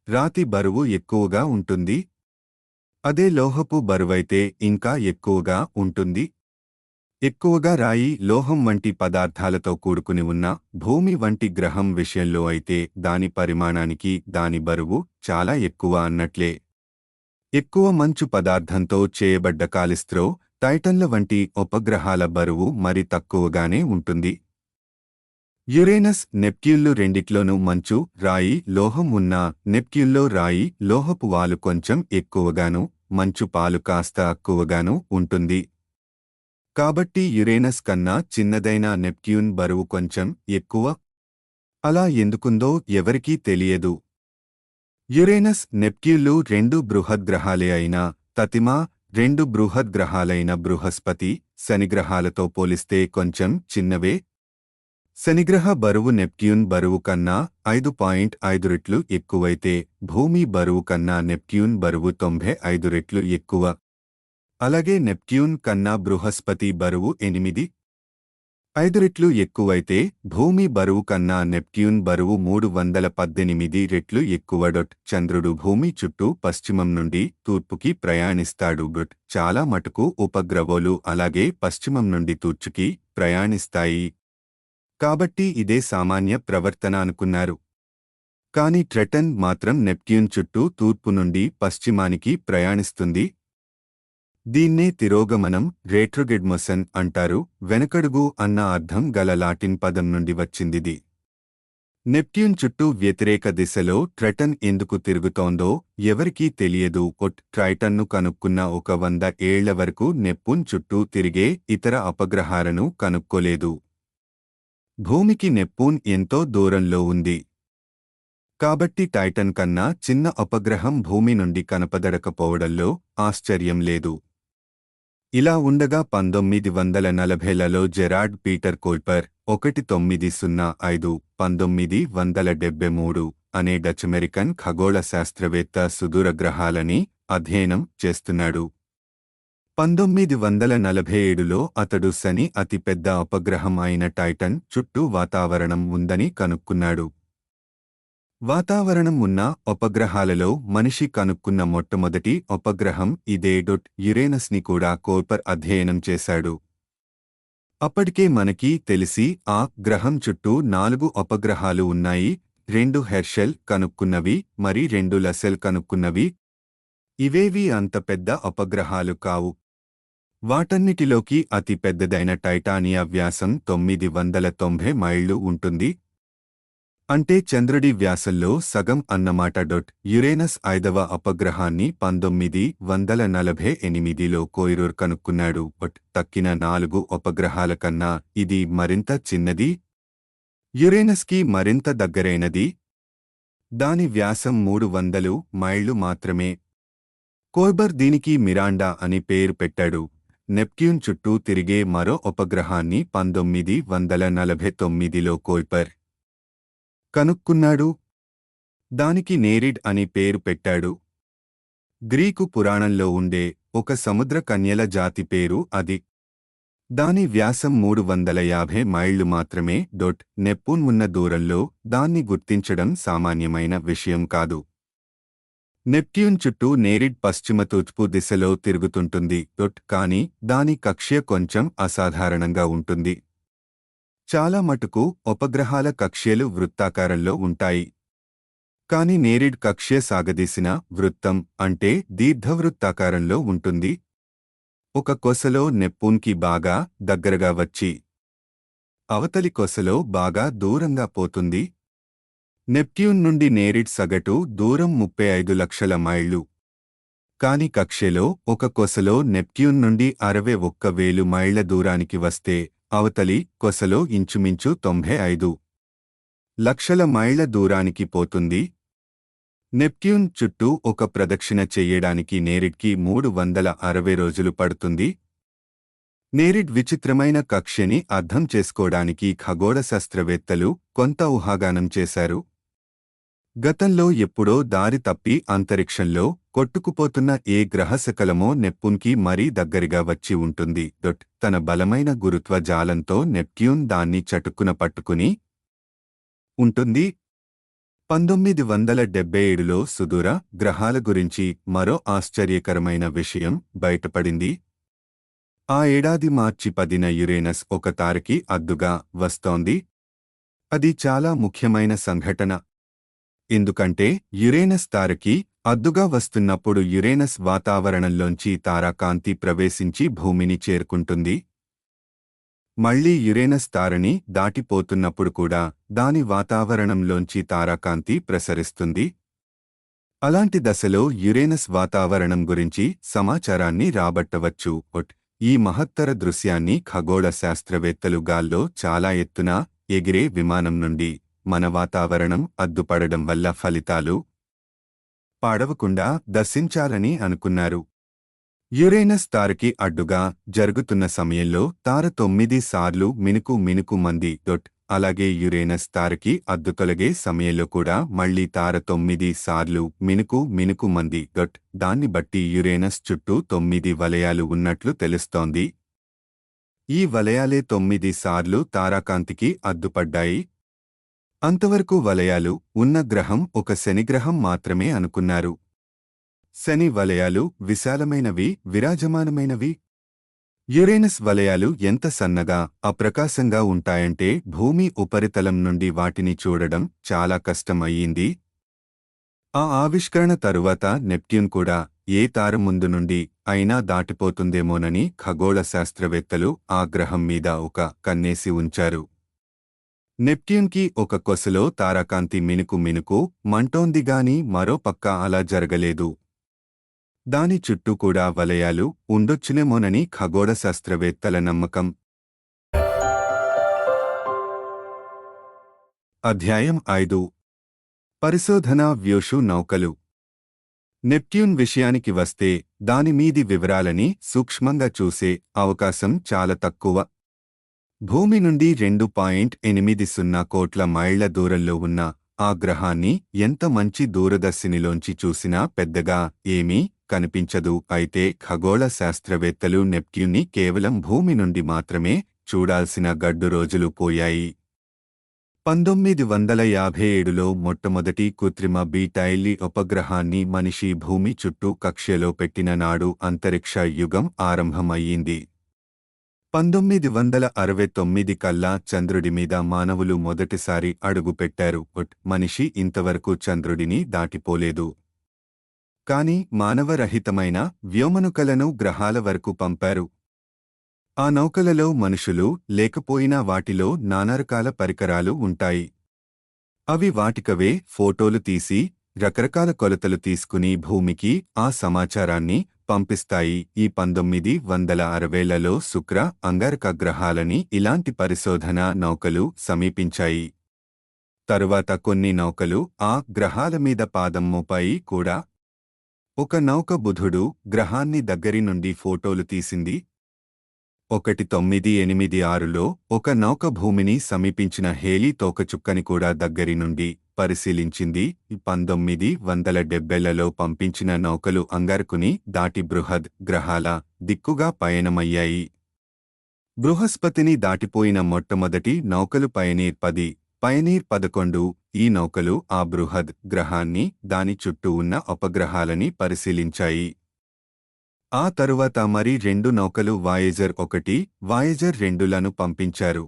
రాతి బరువు ఎక్కువగా ఉంటుంది. అదే లోహపు బరువైతే ఇంకా ఎక్కువగా ఉంటుంది. ఎక్కువగా రాయి, లోహం వంటి పదార్థాలతో కూడుకుని ఉన్న భూమి వంటి గ్రహం విషయంలో అయితే దాని పరిమాణానికి దాని బరువు చాలా ఎక్కువ అన్నట్లే. ఎక్కువ మంచు పదార్థంతో చేయబడ్డ కాలిస్త్రో, టైటన్ల వంటి ఉపగ్రహాల బరువు మరి తక్కువగానే ఉంటుంది. యురేనస్, నెప్ట్యూన్లు రెండిట్లోనూ మంచు, రాయి, లోహం ఉన్నా నెప్ట్యూన్లో రాయి, లోహపు వాలు కొంచెం ఎక్కువగాను, మంచు పాలు కాస్త తక్కువగాను ఉంటుంది. కాబట్టి యురేనస్ కన్నా చిన్నదైన నెప్ట్యూన్ బరువు కొంచెం ఎక్కువ. అలా ఎందుకుందో ఎవరికీ తెలియదు. యురేనస్, నెప్ట్యూన్లు రెండు బృహద్గ్రహాలే అయినా తతిమా, రెండు బృహద్గ్రహాలైన బృహస్పతి, శనిగ్రహాలతో పోలిస్తే కొంచెం చిన్నవే. శనిగ్రహ బరువు నెప్ట్యూన్ బరువు కన్నా 5.5 రెట్లు ఎక్కువైతే భూమి బరువు కన్నా నెప్ట్యూన్ బరువు 95 రెట్లు ఎక్కువ. అలాగే నెప్ట్యూన్ కన్నా బృహస్పతి బరువు 8.5 రెట్లు ఎక్కువైతే భూమి బరువు కన్నా నెప్ట్యూన్ బరువు 318 రెట్లు ఎక్కువ. చంద్రుడు భూమి చుట్టూ పశ్చిమం నుండి తూర్పుకి ప్రయాణిస్తాడు. చాలా మటుకు ఉపగ్రహాలు అలాగే పశ్చిమం నుండి తూర్చుకి ప్రయాణిస్తాయి. కాబట్టి ఇదే సామాన్య ప్రవర్తన అనుకున్నారు. కాని ట్రెటన్ మాత్రం నెప్ట్యూన్ చుట్టూ తూర్పు నుండి పశ్చిమానికి ప్రయాణిస్తుంది. దీన్నే తిరోగమనం, రేట్రోగ్రెడ్ అంటారు. వెనకడుగు అన్న అర్థం గల లాటిన్ పదం నుండి వచ్చిందిది. నెప్ట్యూన్ చుట్టూ వ్యతిరేక దిశలో ట్రెటన్ ఎందుకు తిరుగుతోందో ఎవరికీ తెలియదు. ట్రైటన్ను కనుక్కున్న 100 ఏళ్ల వరకు నెప్ట్యూన్ చుట్టూ తిరిగే ఇతర అపగ్రహాలను కనుక్కోలేదు. భూమికి నెప్ట్యూన్ ఎంతో దూరంలో ఉంది. కాబట్టి టైటన్ కన్నా చిన్న ఉపగ్రహం భూమి నుండి కనపడకపోవడంలో ఆశ్చర్యం లేదు. ఇలా ఉండగా 1940లలో జెరార్డ్ పీటర్ కూపర్ 1905-1973 అనే డచ్-అమెరికన్ ఖగోళ శాస్త్రవేత్త సుదూర గ్రహాలని అధ్యయనం చేస్తున్నాడు. 1947లో అతడు శని అతిపెద్ద ఉపగ్రహం అయిన టైటన్ చుట్టూ వాతావరణం ఉందని కనుక్కున్నాడు. వాతావరణం ఉన్న ఉపగ్రహాలలో మనిషి కనుక్కున్న మొట్టమొదటి ఉపగ్రహం ఇదే. యురేనస్ని కూడా కూపర్ అధ్యయనం చేశాడు. అప్పటికే మనకి తెలిసి ఆ గ్రహం చుట్టూ 4 ఉపగ్రహాలు ఉన్నాయి. 2 హెర్షెల్ కనుక్కున్నవి, మరి 2 లసెల్ కనుక్కున్నవి. ఇవేవి అంత పెద్ద ఉపగ్రహాలు కావు. వాటన్నిటిలోకి అతి పెద్దదైన టైటానియా వ్యాసం 990 మైళ్లు ఉంటుంది. అంటే చంద్రుడి వ్యాసంలో సగం అన్నమాట. యురేనస్ 5వ ఉపగ్రహాన్ని 1948లో కోయిరూర్ కనుక్కున్నాడు. తక్కిన 4 ఉపగ్రహాల కన్నా ఇది మరింత చిన్నది. యురేనస్కి మరింత దగ్గరైనది. దాని వ్యాసం 300 మైళ్లు మాత్రమే. కూపర్ దీనికి మిరాండా అని పేరు పెట్టాడు. నెప్ట్యూన్ చుట్టూ తిరిగే మరో ఉపగ్రహాన్ని 1949లో కూపర్ కనుక్కున్నాడు. దానికి నేరిడ్ అని పేరు పెట్టాడు. గ్రీకు పురాణంలో ఉండే ఒక సముద్ర కన్యల జాతి పేరు అది. దాని వ్యాసం 350 మైళ్లు మాత్రమే. నెప్ట్యూన్ ఉన్న దూరంలో దాన్ని గుర్తించడం సామాన్యమైన విషయం కాదు. నెప్ట్యూన్ చుట్టూ నేరిడ్ పశ్చిమ తూర్పు దిశలో తిరుగుతుంటుంది. కాని దాని కక్ష్య కొంచెం అసాధారణంగా ఉంటుంది. చాలా మటుకు ఉపగ్రహాల కక్ష్యలు వృత్తాకారంలో ఉంటాయి. కాని నేరిడ్ కక్ష్య సాగదీసిన వృత్తం అంటే దీర్ఘవృత్తాకారంలో ఉంటుంది. ఒక కొసలో నెప్ట్యూన్కి బాగా దగ్గరగా వచ్చి అవతలి కొసలో బాగా దూరంగా పోతుంది. నెప్ట్యూన్ నుండి నేరిడ్ సగటు దూరం 35 లక్షల మైళ్లు. కాని కక్ష్యలో ఒక కొసలో నెప్ట్యూన్ నుండి 61,000 మైళ్ల దూరానికి వస్తే అవతలి కొసలో ఇంచుమించు 95 లక్షల మైళ్ల దూరానికి పోతుంది. నెప్ట్యూన్ చుట్టూ ఒక ప్రదక్షిణ చెయ్యడానికి నేరిడ్కి 360 రోజులు పడుతుంది. నేరిడ్ విచిత్రమైన కక్ష్యని అర్థం చేసుకోవడానికి ఖగోళ శాస్త్రవేత్తలు కొంత ఊహాగానం చేశారు. గతంలో ఎప్పుడో దారి తప్పి అంతరిక్షంలో కొట్టుకుపోతున్న ఏ గ్రహశకలమో నెప్ట్యూన్కి మరీ దగ్గరగా వచ్చి ఉంటుంది. తన బలమైన గురుత్వ జాలంతో నెప్ట్యూన్ దాన్ని చటుక్కున పట్టుకుని ఉంటుంది. 1977లో సుదూర గ్రహాల గురించి మరో ఆశ్చర్యకరమైన విషయం బయటపడింది. ఆ ఏడాది మార్చి 10న యురేనస్ ఒక తారకి అద్దుగా వస్తోంది. అది చాలా ముఖ్యమైన సంఘటన. ఎందుకంటే యురేనస్ తారకి అద్దుగా వస్తున్నప్పుడు యురేనస్ వాతావరణంలోంచి తారాకాంతి ప్రవేశించి భూమిని చేరుకుంటుంది. మళ్లీ యురేనస్ తారని దాటిపోతున్నప్పుడు కూడా దాని వాతావరణంలోంచి తారాకాంతి ప్రసరిస్తుంది. అలాంటి దశలో యురేనస్ వాతావరణం గురించి సమాచారాన్ని రాబట్టవచ్చు. ఈ మహత్తర దృశ్యాన్ని ఖగోళ శాస్త్రవేత్తలు గాల్లో చాలా ఎత్తున ఎగిరే విమానం నుండి మన వాతావరణం అద్దుపడడం వల్ల ఫలితాలు పాడవకుండా దర్శించాలని అనుకున్నారు. యురేనస్ తారకి అడ్డుగా జరుగుతున్న సమయంలో తార 9 సార్లు మినుకు మినుకు మంది. అలాగే యురేనస్ తారకి అద్దు తొలగే సమయంలో కూడా మళ్లీ తార 9 సార్లు మినుకు మినుకు మంది. దాన్ని బట్టి యురేనస్ చుట్టూ 9 వలయాలు ఉన్నట్లు తెలుస్తోంది. ఈ వలయాలే 9 సార్లు తారాకాంతికి అద్దుపడ్డాయి. అంతవరకు వలయాలు ఉన్న గ్రహం ఒక శనిగ్రహం మాత్రమే అనుకున్నారు. శని వలయాలు విశాలమైనవి, విరాజమానమైనవి. యురేనస్ వలయాలు ఎంత సన్నగా, అప్రకాశంగా ఉంటాయంటే భూమి ఉపరితలం నుండి వాటిని చూడడం చాలా కష్టం అయ్యింది. ఆ ఆవిష్కరణ తరువాత నెప్ట్యూన్ కూడా ఏ తార ముందు నుండి అయినా దాటిపోతుందేమోనని ఖగోళ శాస్త్రవేత్తలు ఆ గ్రహం మీద ఒక కన్నేసి ఉంచారు. నెప్ట్యూన్కి ఒక కొసలో తారాకాంతి మినుకు మినుకు మంటోందిగాని మరో పక్క అలా జరగలేదు. దాని చుట్టూ కూడా వలయాలు ఉండొచ్చునేమోనని ఖగోళ శాస్త్రవేత్తల నమ్మకం. అధ్యాయం 5 పరిశోధనా వ్యూషు నౌకలు. నెప్ట్యూన్ విషయానికి వస్తే దానిమీది వివరాలని సూక్ష్మంగా చూసే అవకాశం చాలా తక్కువ. భూమి నుండి 2.80 కోట్ల మైళ్ల దూరంలో ఉన్న ఆ గ్రహాన్ని ఎంత మంచి దూరదర్శినిలోంచి చూసినా పెద్దగా ఏమీ కనిపించదు. అయితే ఖగోళ శాస్త్రవేత్తలు నెప్ట్యూన్ని కేవలం భూమి నుండి మాత్రమే చూడాల్సిన గడ్డు రోజులు పోయాయి. 1957లో మొట్టమొదటి కృత్రిమ బీటైల్లీ ఉపగ్రహాన్ని మనిషి భూమి చుట్టూ కక్ష్యలో పెట్టిన నాడు అంతరిక్ష యుగం ఆరంభమయ్యింది. 1969 కల్లా చంద్రుడిమీద మానవులు మొదటిసారి అడుగుపెట్టారు. మనిషి ఇంతవరకు చంద్రుడిని దాటిపోలేదు. కాని మానవరహితమైన వ్యోమనౌకలను గ్రహాల వరకు పంపారు. ఆ నౌకలలో మనుషులు లేకపోయినా వాటిలో నానారకాల పరికరాలు ఉంటాయి. అవి వాటికవే ఫోటోలు తీసి రకరకాల కొలతలు తీసుకుని భూమికి ఆ సమాచారాన్ని పంపిస్తాయి. ఈ 1960లలో శుక్ర, అంగారక గ్రహాలని ఇలాంటి పరిశోధనా నౌకలు సమీపించాయి. తరువాత కొన్ని నౌకలు ఆ గ్రహాల మీద పాదం మోపాయి కూడా. ఒక నౌక బుధుడు గ్రహాన్ని దగ్గరి నుండి ఫోటోలు తీసింది. 1986లో ఒక నౌక భూమిని సమీపించిన హేలీ తోకచుక్కని కూడా దగ్గరి నుండి పరిశీలించింది. 1970లలో పంపించిన నౌకలు అంగారకుని దాటి బృహద్ గ్రహాల దిక్కుగా పయనమయ్యాయి. బృహస్పతిని దాటిపోయిన మొట్టమొదటి నౌకలు పయనీర్ 10, పయనీర్ 11. ఈ నౌకలు ఆ బృహద్ గ్రహాన్ని, దాని చుట్టూ ఉన్న ఉపగ్రహాలని పరిశీలించాయి. ఆ తరువాత మరి 2 నౌకలు వాయేజర్ 1, వాయేజర్ 2లను పంపించారు.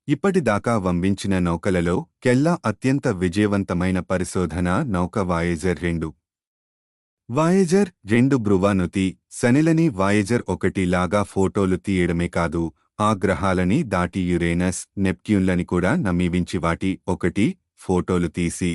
ఇప్పటిదాకా పంపించిన నౌకలలో కెల్లా అత్యంత విజయవంతమైన పరిశోధన నౌక వాయేజర్ 2. వాయేజర్ 2 బృహస్పతి, శనిలని వాయేజర్ 1 లాగా ఫోటోలు తీయడమే కాదు, ఆ గ్రహాలని దాటి యురేనస్, నెప్ట్యూన్లని కూడా నమీవించి వాటి 1 ఫోటోలు తీసి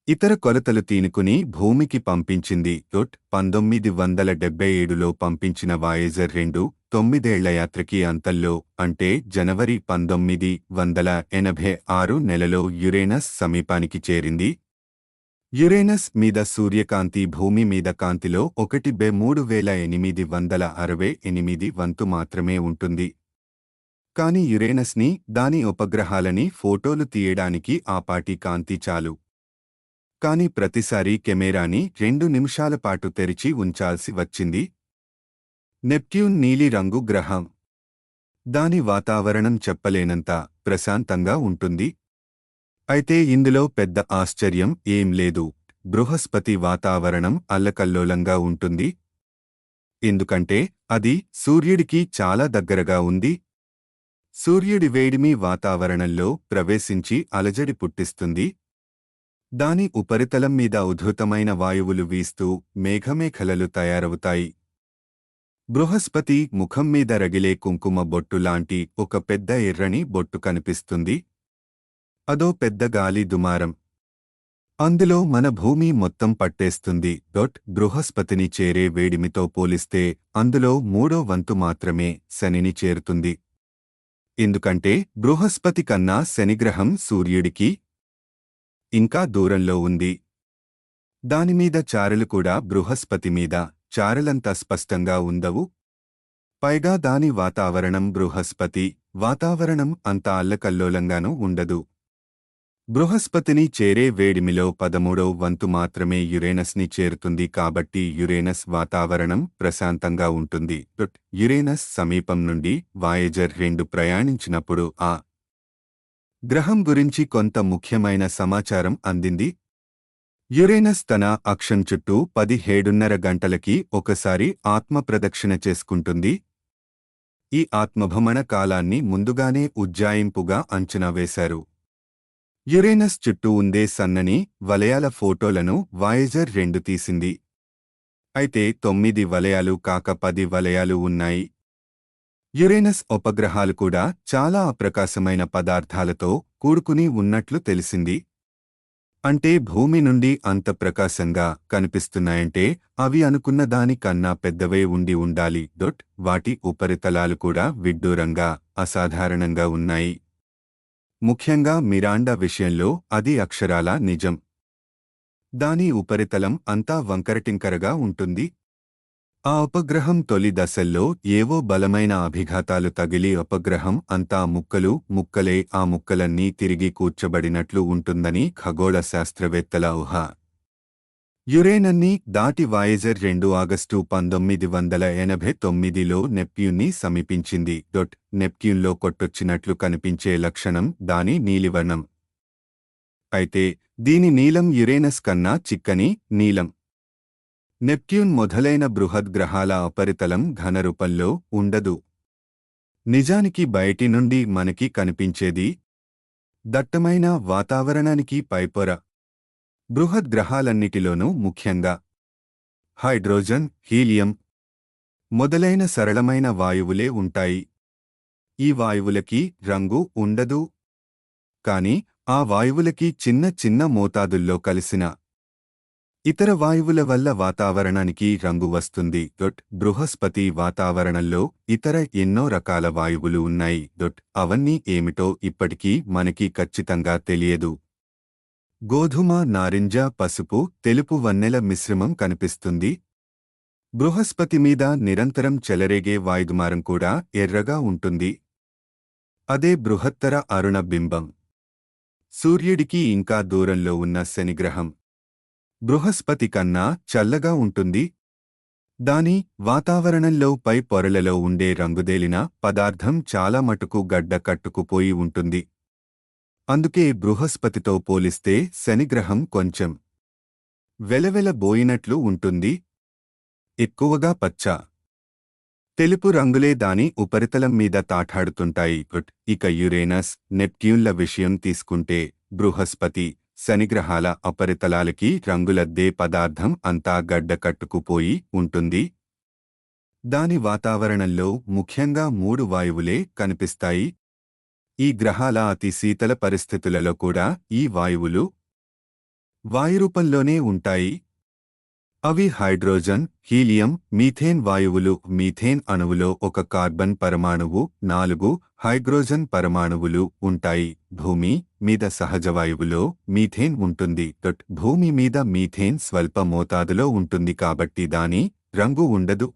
ఇతర కొలతలు తీనుకుని భూమికి పంపించింది. 1977లో పంపించిన వాయేజర్ 2 9 ఏళ్ల యాత్రకి అంతంలో, అంటే జనవరి 1986 నెలలో యురేనస్ సమీపానికి చేరింది. యురేనస్ మీద సూర్యకాంతి భూమి మీద కాంతిలో 1/3868 వంతు మాత్రమే ఉంటుంది. కాని యురేనస్ని, దాని ఉపగ్రహాలని ఫోటోలు తీయడానికి ఆపాటి కాంతి చాలు. కాని ప్రతిసారీ కెమెరాని 2 నిమిషాల పాటు తెరిచి ఉంచాల్సి వచ్చింది. నెప్ట్యూన్ నీలిరంగు గ్రహం. దాని వాతావరణం చెప్పలేనంత ప్రశాంతంగా ఉంటుంది. అయితే ఇందులో పెద్ద ఆశ్చర్యం ఏం లేదు. బృహస్పతి వాతావరణం అల్లకల్లోలంగా ఉంటుంది. ఎందుకంటే అది సూర్యుడికి చాలా దగ్గరగా ఉంది. సూర్యుడి వేడిమి వాతావరణంలో ప్రవేశించి అలజడి పుట్టిస్తుంది. దాని ఉపరితలం మీద ఉధృతమైన వాయువులు వీస్తూ మేఘమేఖలలు తయారవుతాయి. బృహస్పతి ముఖం మీద రగిలే కుంకుమ బొట్టు లాంటి ఒక పెద్ద ఎర్రని బొట్టు కనిపిస్తుంది. అదో పెద్ద గాలి దుమారం. అందులో మన భూమి మొత్తం పట్టేస్తుంది. బృహస్పతిని చేరే వేడిమితో పోలిస్తే అందులో 3/4 మాత్రమే శనిని చేరుతుంది. ఎందుకంటే బృహస్పతి కన్నా శనిగ్రహం సూర్యుడికి ఇంకా దూరంలో ఉంది. దానిమీద చారలు కూడా బృహస్పతి మీద చారలంత స్పష్టంగా ఉండవు. పైగా దాని వాతావరణం బృహస్పతి వాతావరణం అంత అల్లకల్లోలంగానూ ఉండదు. బృహస్పతిని చేరే వేడిమిలో 13/1 మాత్రమే యురేనస్ని చేరుతుంది. కాబట్టి యురేనస్ వాతావరణం ప్రశాంతంగా ఉంటుంది. యురేనస్ సమీపం నుండి వాయేజర్ 2 ప్రయాణించినప్పుడు ఆ గ్రహం గురించి కొంత ముఖ్యమైన సమాచారం అందింది. యురేనస్ తన అక్షం చుట్టూ 17:30 గంటలకి ఒకసారి ఆత్మప్రదక్షిణ చేసుకుంటుంది. ఈ ఆత్మభ్రమణ కాలాన్ని ముందుగానే ఉజ్జాయింపుగా అంచనా వేశారు. యురేనస్ చుట్టూ ఉండే సన్నని వలయాల ఫోటోలను వాయేజర్ 2 తీసింది. అయితే 9 వలయాలు కాక 10 వలయాలు ఉన్నాయి. యురేనస్ ఉపగ్రహాలు కూడా చాలా అప్రకాశమైన పదార్థాలతో కూడుకుని ఉన్నట్లు తెలిసింది. అంటే భూమి నుండి అంత ప్రకాశంగా కనిపిస్తున్నాయంటే అవి అనుకున్న దానికన్నా పెద్దవే ఉండి ఉండాలి. వాటి ఉపరితలాలు కూడా విడ్డూరంగా అసాధారణంగా ఉన్నాయి. ముఖ్యంగా మిరాండా విషయంలో అది అక్షరాలా నిజం. దాని ఉపరితలం అంతా వంకరటింకరగా ఉంటుంది. ఆ ఉపగ్రహం తొలి దశల్లో ఏవో బలమైన అభిఘాతాలు తగిలి ఉపగ్రహం అంతా ముక్కలు ముక్కలే ఆ ముక్కలన్నీ తిరిగి కూర్చబడినట్లు ఉంటుందని ఖగోళ శాస్త్రవేత్తల ఊహ. యురేనస్ని దాటి వాయేజర్ 2 ఆగస్టు 1989లో నెప్ట్యూన్ని సమీపించింది. నెప్ట్యూన్లో కొట్టొచ్చినట్లు కనిపించే లక్షణం దాని నీలివర్ణం. అయితే దీని నీలం యురేనస్ కన్నా చిక్కని నీలం. నెప్ట్యూన్ మొదలైన బృహద్ గ్రహాల ఉపరితలం ఘనరూపంలో ఉండదు. నిజానికి బయటి నుండి మనకి కనిపించేది దట్టమైన వాతావరణానికి పైపొర. బృహద్ గ్రహాలన్నిటిలోనూ ముఖ్యంగా హైడ్రోజన్, హీలియం మొదలైన సరళమైన వాయువులే ఉంటాయి. ఈ వాయువులకి రంగు ఉండదు. కాని ఆ వాయువులకి చిన్న చిన్న మోతాదుల్లో కలిసిన ఇతర వాయువుల వల్ల వాతావరణానికి రంగు వస్తుంది. బృహస్పతి వాతావరణంలో ఇతర ఎన్నో రకాల వాయువులు ఉన్నాయి. అవన్నీ ఏమిటో ఇప్పటికీ మనకి ఖచ్చితంగా తెలియదు. గోధుమ, నారింజ, పసుపు, తెలుపు వన్నెల మిశ్రమం కనిపిస్తుంది. బృహస్పతి మీద నిరంతరం చెలరేగే వాయుదుమారం కూడా ఎర్రగా ఉంటుంది. అదే బృహత్తర అరుణ బింబం. సూర్యుడికి ఇంకా దూరంలో ఉన్న శనిగ్రహం బృహస్పతి కన్నా చల్లగా ఉంటుంది. దాని వాతావరణంలో పై పొరలలో ఉండే రంగుదేలిన పదార్థం చాలా మటుకు గడ్డ కట్టుకుపోయి ఉంటుంది. అందుకే బృహస్పతితో పోలిస్తే శనిగ్రహం కొంచెం వెలవెలబోయినట్లు ఉంటుంది. ఎక్కువగా పచ్చ, తెలుపు రంగులే దాని ఉపరితలం మీద తాఠాడుతుంటాయి. ఇక యురేనస్, నెప్ట్యూన్ల విషయం తీసుకుంటే బృహస్పతి, శనిగ్రహాల ఉపరితలాలకి రంగులద్దే పదార్థం అంతా గడ్డ కట్టుకుపోయి ఉంటుంది. దాని వాతావరణంలో ముఖ్యంగా 3 వాయువులే కనిపిస్తాయి. ఈ గ్రహాల అతి శీతల పరిస్థితులలో కూడా ఈ వాయువులు వాయురూపంలోనే ఉంటాయి. అవి హైడ్రోజన్, హీలియం, మీథేన్ వాయువులు. మీథేన్ అణువులో ఒక కార్బన్ పరమాణువు, 4 హైడ్రోజన్ పరమాణువులు ఉంటాయి. భూమి మీద సహజవాయువులో మీథేన్ ఉంటుంది. భూమి మీద మీథేన్ స్వల్ప మోతాదులో ఉంటుంది కాబట్టి దాని రంగు ఉండదు.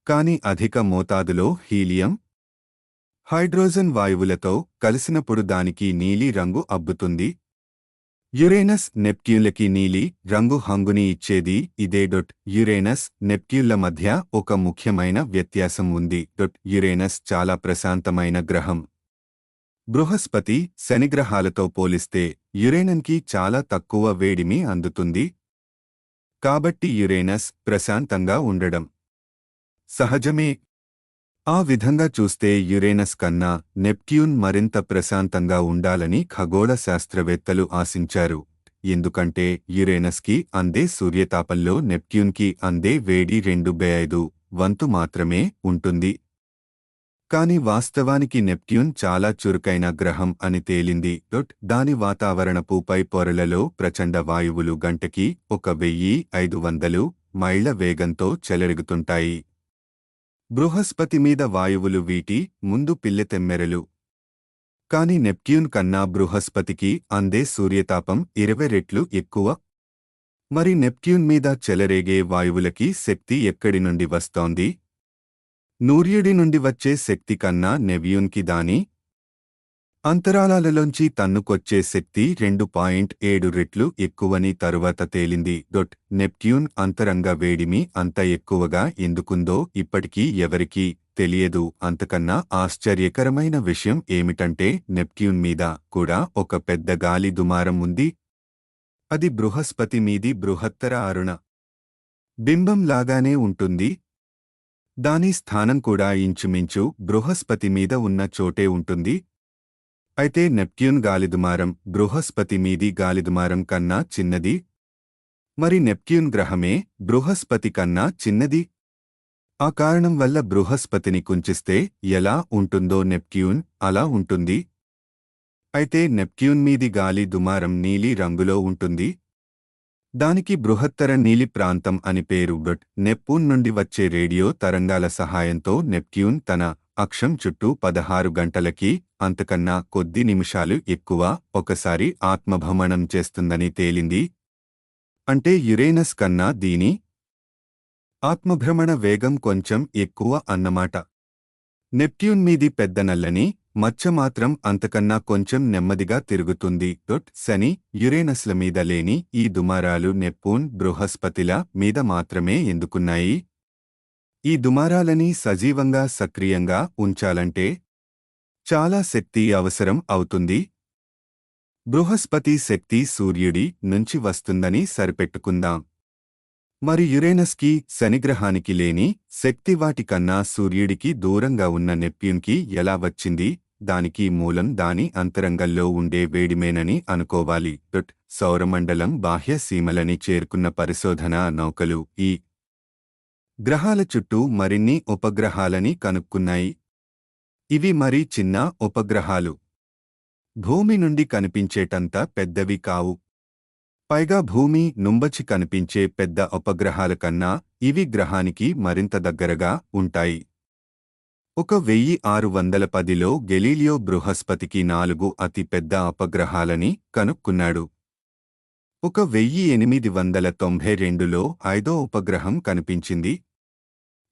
కాని అధిక మోతాదులో హీలియం, హైడ్రోజన్ వాయువులతో కలిసినప్పుడు దానికి నీలి రంగు అబ్బుతుంది. యురేనస్, నెప్ట్యూన్లకి నీలి రంగు హంగుని ఇచ్చేది ఇదే. యురేనస్, నెప్ట్యూన్ల మధ్య ఒక ముఖ్యమైన వ్యత్యాసం ఉంది. యురేనస్ చాలా ప్రశాంతమైన గ్రహం. బృహస్పతి శనిగ్రహాలతో పోలిస్తే యురేనస్కి చాలా తక్కువ వేడిమి అందుతుంది. కాబట్టి యురేనస్ ప్రశాంతంగా ఉండడం సహజమే. ఆ విధంగా చూస్తే యురేనస్ కన్నా నెప్ట్యూన్ మరింత ప్రశాంతంగా ఉండాలని ఖగోళ శాస్త్రవేత్తలు ఆశించారు. ఎందుకంటే యురేనస్కి అందే సూర్యతాపంలో నెప్ట్యూన్కి అందే వేడి 2/5 వంతు మాత్రమే ఉంటుంది. కాని వాస్తవానికి నెప్ట్యూన్ చాలా చురుకైన గ్రహం అని తేలింది. దాని వాతావరణపు పై పొరలలో ప్రచండ వాయువులు గంటకి 1500 మైళ్ల వేగంతో చెలరేగుతుంటాయి. బృహస్పతి మీద వాయువులు వీటి ముందు పిల్లెతెమ్మెరలు. కాని నెప్ట్యూన్ కన్నా బృహస్పతికి అందే సూర్యతాపం 20 రెట్లు ఎక్కువ. మరి నెప్ట్యూన్ మీద చెలరేగే వాయువులకి శక్తి ఎక్కడి నుండి వస్తోంది? సూర్యుడి నుండి వచ్చే శక్తి కన్నా నెప్ట్యూన్కి దాని అంతరాళాలలోంచి తన్నుకొచ్చే శక్తి 2.7 రెట్లు ఎక్కువని తరువాత తేలింది. నెప్ట్యూన్ అంతరంగ వేడిమి అంత ఎక్కువగా ఎందుకుందో ఇప్పటికీ ఎవరికీ తెలియదు. అంతకన్నా ఆశ్చర్యకరమైన విషయం ఏమిటంటే నెప్ట్యూన్ మీద కూడా ఒక పెద్ద గాలి దుమారం ఉంది. అది బృహస్పతి మీది బృహత్తర అరుణ బింబం లాగానే ఉంటుంది. దాని స్థానం కూడా ఇంచుమించు బృహస్పతి మీద ఉన్న చోటే ఉంటుంది. అయితే నెప్ట్యూన్ గాలిదుమారం బృహస్పతి మీది గాలిదుమారం కన్నా చిన్నది. మరి నెప్ట్యూన్ గ్రహమే బృహస్పతి కన్నా చిన్నది. ఆ కారణం వల్ల బృహస్పతిని కుంచిస్తే ఎలా ఉంటుందో నెప్ట్యూన్ అలా ఉంటుంది. అయితే నెప్ట్యూన్ మీది గాలి దుమారం నీలి రంగులో ఉంటుంది. దానికి బృహత్తర నీలి ప్రాంతం అని పేరు. నెప్ట్యూన్ నుండి వచ్చే రేడియో తరంగాల సహాయంతో నెప్ట్యూన్ తన అక్షం చుట్టూ 16 గంటలకి అంతకన్నా కొద్ది నిమిషాలు ఎక్కువ ఒకసారి ఆత్మభ్రమణం చేస్తుందని తేలింది. అంటే యురేనస్ కన్నా దీని ఆత్మభ్రమణ వేగం కొంచెం ఎక్కువ అన్నమాట. నెప్ట్యూన్ మీది పెద్ద నల్లని మచ్చ మాత్రం అంతకన్నా కొంచెం నెమ్మదిగా తిరుగుతుంది. శని యురేనస్ల మీద లేని ఈ దుమారాలు నెప్ట్యూన్ బృహస్పతిల మీద మాత్రమే ఎందుకున్నాయి? ఈ దుమారాలని సజీవంగా సక్రియంగా ఉంచాలంటే చాలా శక్తి అవసరం అవుతుంది. బృహస్పతి శక్తి సూర్యుడి నుంచి వస్తుందని సరిపెట్టుకుందాం. మరి యురేనస్కి శనిగ్రహానికి లేని శక్తి వాటికన్నా సూర్యుడికి దూరంగా ఉన్న నెప్ట్యూన్కి ఎలా వచ్చింది? దానికి మూలం దాని అంతరంగంలో ఉండే వేడిమేనని అనుకోవాలి. సౌరమండలం బాహ్య సీమలని చేరుకున్న పరిశోధనా నౌకలు ఈ గ్రహాల చుట్టూ మరిన్ని ఉపగ్రహాలని కనుక్కున్నాయి. ఇవి మరీ చిన్న ఉపగ్రహాలు. భూమి నుండి కనిపించేటంత పెద్దవి కావు. పైగా భూమి నుంబచి కనిపించే పెద్ద ఉపగ్రహాల కన్నా ఇవి గ్రహానికి మరింత దగ్గరగా ఉంటాయి. 1610లో గెలీలియో బృహస్పతికి 4 అతి పెద్ద ఉపగ్రహాలని కనుక్కున్నాడు. 1892లో 5వ ఉపగ్రహం కనిపించింది.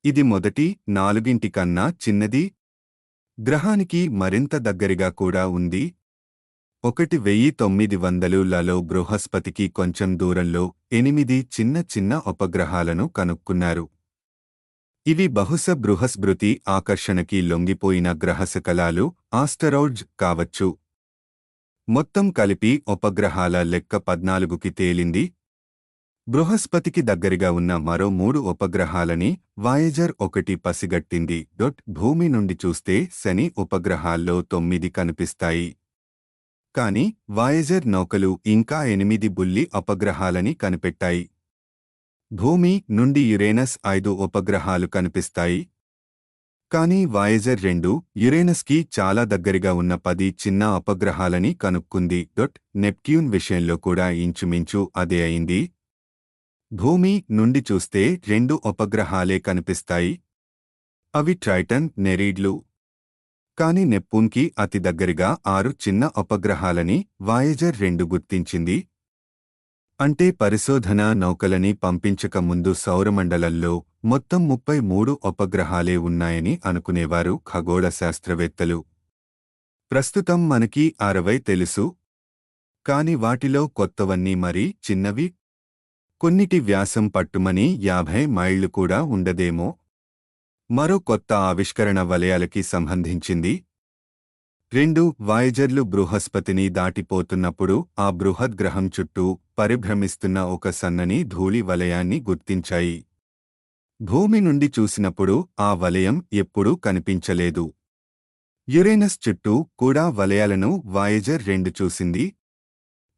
ఇది మొదటి 4 కన్నా చిన్నది. గ్రహానికి మరింత దగ్గరగా కూడా ఉంది. 1900లలో బృహస్పతికి కొంచెం దూరంలో 8 చిన్న చిన్న ఉపగ్రహాలను కనుక్కున్నారు. ఇవి బహుశా బృహస్పతి ఆకర్షణకి లొంగిపోయిన గ్రహశకలాలు ఆస్టరాయిడ్స్ కావచ్చు. మొత్తం కలిపి ఉపగ్రహాల లెక్క 14కి తేలింది. బృహస్పతికి దగ్గరగా ఉన్న మరో 3 ఉపగ్రహాలని వాయేజర్ 1 పసిగట్టింది. భూమి నుండి చూస్తే శని ఉపగ్రహాల్లో 9 కనిపిస్తాయి. కాని వాయేజర్ నౌకలు ఇంకా 8 బుల్లి ఉపగ్రహాలని కనిపెట్టాయి. భూమి నుండి యురేనస్ 5 ఉపగ్రహాలు కనిపిస్తాయి. కాని వాయేజర్ 2 యురేనస్కి చాలా దగ్గరగా ఉన్న 10 చిన్న ఉపగ్రహాలని కనుక్కుంది. నెప్ట్యూన్ విషయంలో కూడా ఇంచుమించు అదే అయింది. భూమి నుండి చూస్తే 2 ఉపగ్రహాలే కనిపిస్తాయి. అవి ట్రైటన్, నెరీడ్లు. కాని నెప్ట్యూన్కి అతి దగ్గరగా 6 చిన్న ఉపగ్రహాలని వాయేజర్ 2 గుర్తించింది. అంటే పరిశోధనా నౌకలని పంపించక ముందు సౌరమండలంలో మొత్తం 33 ఉపగ్రహాలే ఉన్నాయని అనుకునేవారు ఖగోళ శాస్త్రవేత్తలు. ప్రస్తుతం మనకి 60 తెలుసు. కాని వాటిలో కొత్తవన్నీ మరీ చిన్నవి. కొన్నిటి వ్యాసం పట్టుమని 50 మైళ్లు కూడా ఉండదేమో. మరో కొత్త ఆవిష్కరణ వలయాలకి సంబంధించింది. 2 వాయేజర్లు బృహస్పతిని దాటిపోతున్నప్పుడు ఆ బృహద్గ్రహం చుట్టూ పరిభ్రమిస్తున్న ఒక సన్నని ధూళి వలయాన్ని గుర్తించాయి. భూమి నుండి చూసినప్పుడు ఆ వలయం ఎప్పుడూ కనిపించలేదు. యురేనస్ చుట్టూ కూడా వలయాలను వాయేజర్ 2 చూసింది.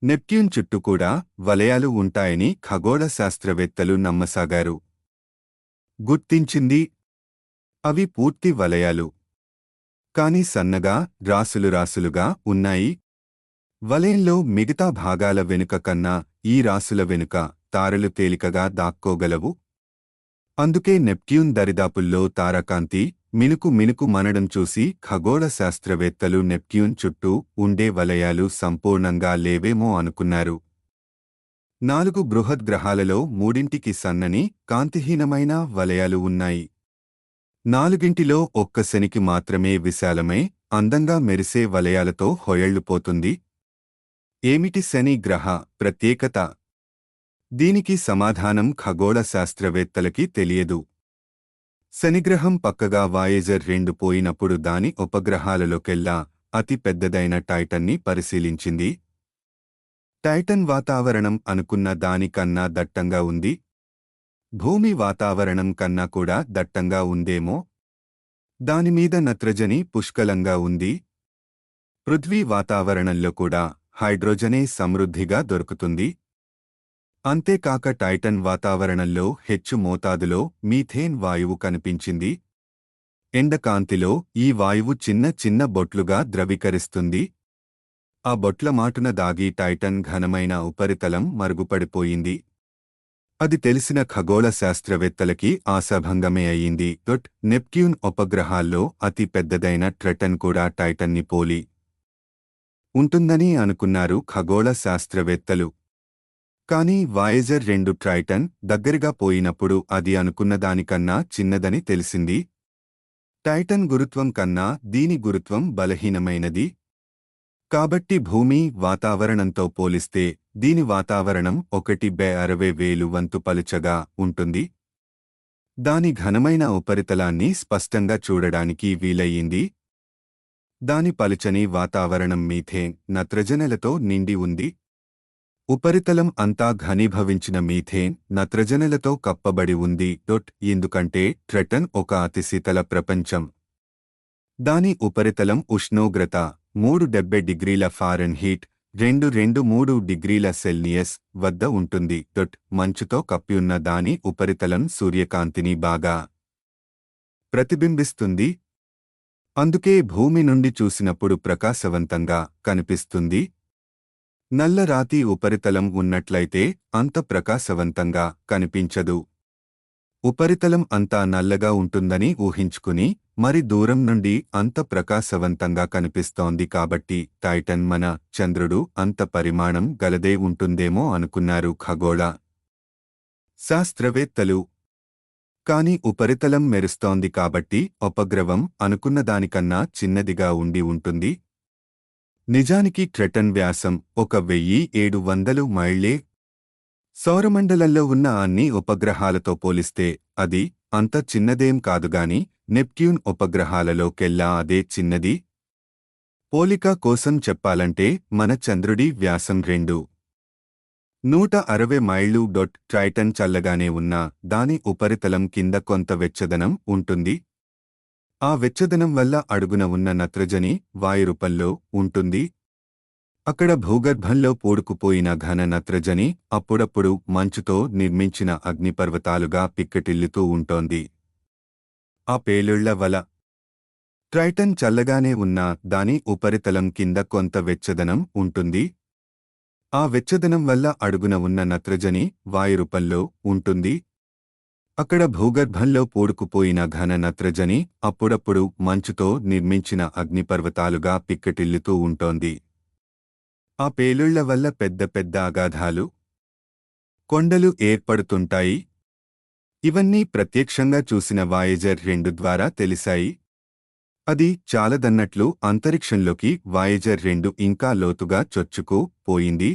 నెప్ట్యూన్ చుట్టూ కూడా వలయాలు ఉంటాయని ఖగోళ శాస్త్రవేత్తలు నమ్మసాగారు. గుర్తించింది. అవి పూర్తి వలయాలు. కాని సన్నగా, రాసులుగా ఉన్నాయి. వలయంలో మిగతా భాగాల వెనుక కన్నా ఈ రాసుల వెనుక తారలు తేలికగా దాక్కోగలవు. అందుకే నెప్ట్యూన్ దరిదాపుల్లో తారాకాంతి మినుకు మనడం చూసి ఖగోళ శాస్త్రవేత్తలు నెప్ట్యూన్ చుట్టూ ఉండే వలయాలు సంపూర్ణంగా లేవేమో అనుకున్నారు. 4 బృహద్గ్రహాలలో 3ంటికి సన్నని, కాంతిహీనమైన వలయాలు ఉన్నాయి. 4ంటిలో ఒక్క శనికి మాత్రమే విశాలమై, అందంగా మెరిసే వలయాలతో హొయళ్లుపోతుంది. ఏమిటి శని గ్రహ ప్రత్యేకత? దీనికి సమాధానం ఖగోళ శాస్త్రవేత్తలకి తెలియదు. శనిగ్రహం పక్కగా వాయేజర్ 2 పోయినప్పుడు దాని ఉపగ్రహాలలోకెల్లా అతి పెద్దదైన టైటన్ని పరిశీలించింది. టైటన్ వాతావరణం అనుకున్న దానికన్నా దట్టంగా ఉంది. భూమి వాతావరణం కన్నా కూడా దట్టంగా ఉందేమో. దానిమీద నత్రజని పుష్కలంగా ఉంది. పృథ్వీ వాతావరణంలో కూడా హైడ్రోజనే సమృద్ధిగా దొరుకుతుంది. అంతేకాక టైటన్ వాతావరణంలో హెచ్చు మోతాదులో మీథేన్ వాయువు కనిపించింది. ఎండకాంతిలో ఈ వాయువు చిన్న బొట్లుగా ద్రవీకరిస్తుంది. ఆ బొట్ల మాటున దాగి టైటన్ ఘనమైన ఉపరితలం మరుగుపడిపోయింది. అది తెలిసిన ఖగోళ శాస్త్రవేత్తలకి ఆశాభంగమే అయింది. నెప్ట్యూన్ ఉపగ్రహాల్లో అతి పెద్దదైన ట్రెటన్ కూడా టైటన్ని పోలి ఉంటుందని అనుకున్నారు ఖగోళ శాస్త్రవేత్తలు. కాని వాయేజర్ 2 ట్రైటన్ దగ్గరగా పోయినప్పుడు అది అనుకున్నదానికన్నా చిన్నదని తెలిసింది. టైటన్ గురుత్వం కన్నా దీని గురుత్వం బలహీనమైనది. కాబట్టి భూమి వాతావరణంతో పోలిస్తే దీని వాతావరణం 1/60,000 వంతు పలుచగా ఉంటుంది. దాని ఘనమైన ఉపరితలాన్ని స్పష్టంగా చూడడానికి వీలయ్యింది. దాని పలుచని వాతావరణం మీథేన్, నత్రజనులతో నిండి ఉంది. ఉపరితలం అంతా ఘనీభవించిన మీథేన్, నత్రజనులతో కప్పబడి ఉంది. ఎందుకంటే ట్రెటన్ ఒక అతి శీతల ప్రపంచం. దాని ఉపరితలం ఉష్ణోగ్రత 370 డిగ్రీల ఫారెన్హీట్ 223 డిగ్రీల సెల్సియస్ వద్ద ఉంటుంది. మంచుతో కప్పియున్న దాని ఉపరితలం సూర్యకాంతిని బాగా ప్రతిబింబిస్తుంది. అందుకే భూమి నుండి చూసినప్పుడు ప్రకాశవంతంగా కనిపిస్తుంది. నల్ల రాతి ఉపరితలం ఉన్నట్లయితే అంత ప్రకాశవంతంగా కనిపించదు. ఉపరితలం అంతా నల్లగా ఉంటుందని ఊహించుకుని మరి దూరం నుండి అంత ప్రకాశవంతంగా కనిపిస్తోంది కాబట్టి టైటన్ మన చంద్రుడు అంత పరిమాణం గలదే ఉంటుందేమో అనుకున్నారు ఖగోళ శాస్త్రవేత్తలు. కాని ఉపరితలం మెరుస్తోంది కాబట్టి ఉపగ్రహం అనుకున్నదానికన్నా చిన్నదిగా ఉండి ఉంటుంది. నిజానికి ట్రెటన్ వ్యాసం 1700 మైళ్ళే. సౌరమండలంలో ఉన్న అన్ని ఉపగ్రహాలతో పోలిస్తే అది అంత చిన్నదేం కాదుగాని నెప్ట్యూన్ ఉపగ్రహాలలోకెల్లా అదే చిన్నది. పోలిక కోసం చెప్పాలంటే మన చంద్రుడి వ్యాసం 160 మైళ్ళు. ట్రైటన్ చల్లగానే ఉన్నా దాని ఉపరితలం కింద కొంత వెచ్చదనం ఉంటుంది. ఆ వెచ్చదనం వల్ల అడుగున ఉన్న నత్రజని వాయురూపంలో ఉంటుంది. అక్కడ భూగర్భంలో పూడుకుపోయిన ఘన నత్రజని అప్పుడప్పుడు మంచుతో నిర్మించిన అగ్నిపర్వతాలుగా పిక్కటిల్లుతూ ఉంటోంది. ఆ పేలుళ్ల వల ట్రైటన్ చల్లగానే ఉన్నా దాని ఉపరితలం కింద కొంత వెచ్చదనం ఉంటుంది. ఆ వెచ్చదనం వల్ల అడుగున ఉన్న నత్రజని వాయురూపంలో ఉంటుంది. అక్కడ భూగర్భంలో పూడుకుపోయిన ఘన నత్రజని అప్పుడప్పుడు మంచుతో నిర్మించిన అగ్నిపర్వతాలుగా పిక్కటిల్లుతూ ఉంటోంది. ఆ పేలుళ్ల వల్ల పెద్ద అగాధాలు, కొండలు ఏర్పడుతుంటాయి. ఇవన్నీ ప్రత్యక్షంగా చూసిన వాయేజర్ 2 ద్వారా తెలిసాయి. అది చాలదన్నట్లు అంతరిక్షంలోకి వాయేజర్ 2 ఇంకా లోతుగా చొచ్చుకు పోయింది.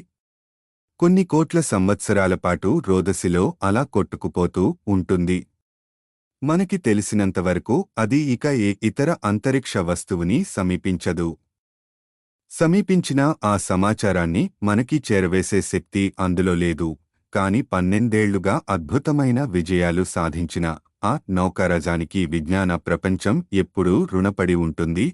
కొన్ని కోట్ల సంవత్సరాల పాటు రోదసిలో అలా కొట్టుకుపోతూ ఉంటుంది. మనకి తెలిసినంతవరకు అది ఇక ఏ ఇతర అంతరిక్ష వస్తువుని సమీపించదు. సమీపించినా ఆ సమాచారాన్ని మనకి చేరవేసే శక్తి అందులో లేదు. కాని 12 ఏళ్లుగా అద్భుతమైన విజయాలు సాధించిన ఆ నౌకారాజానికి విజ్ఞాన ప్రపంచం ఎప్పుడూ రుణపడి ఉంటుంది.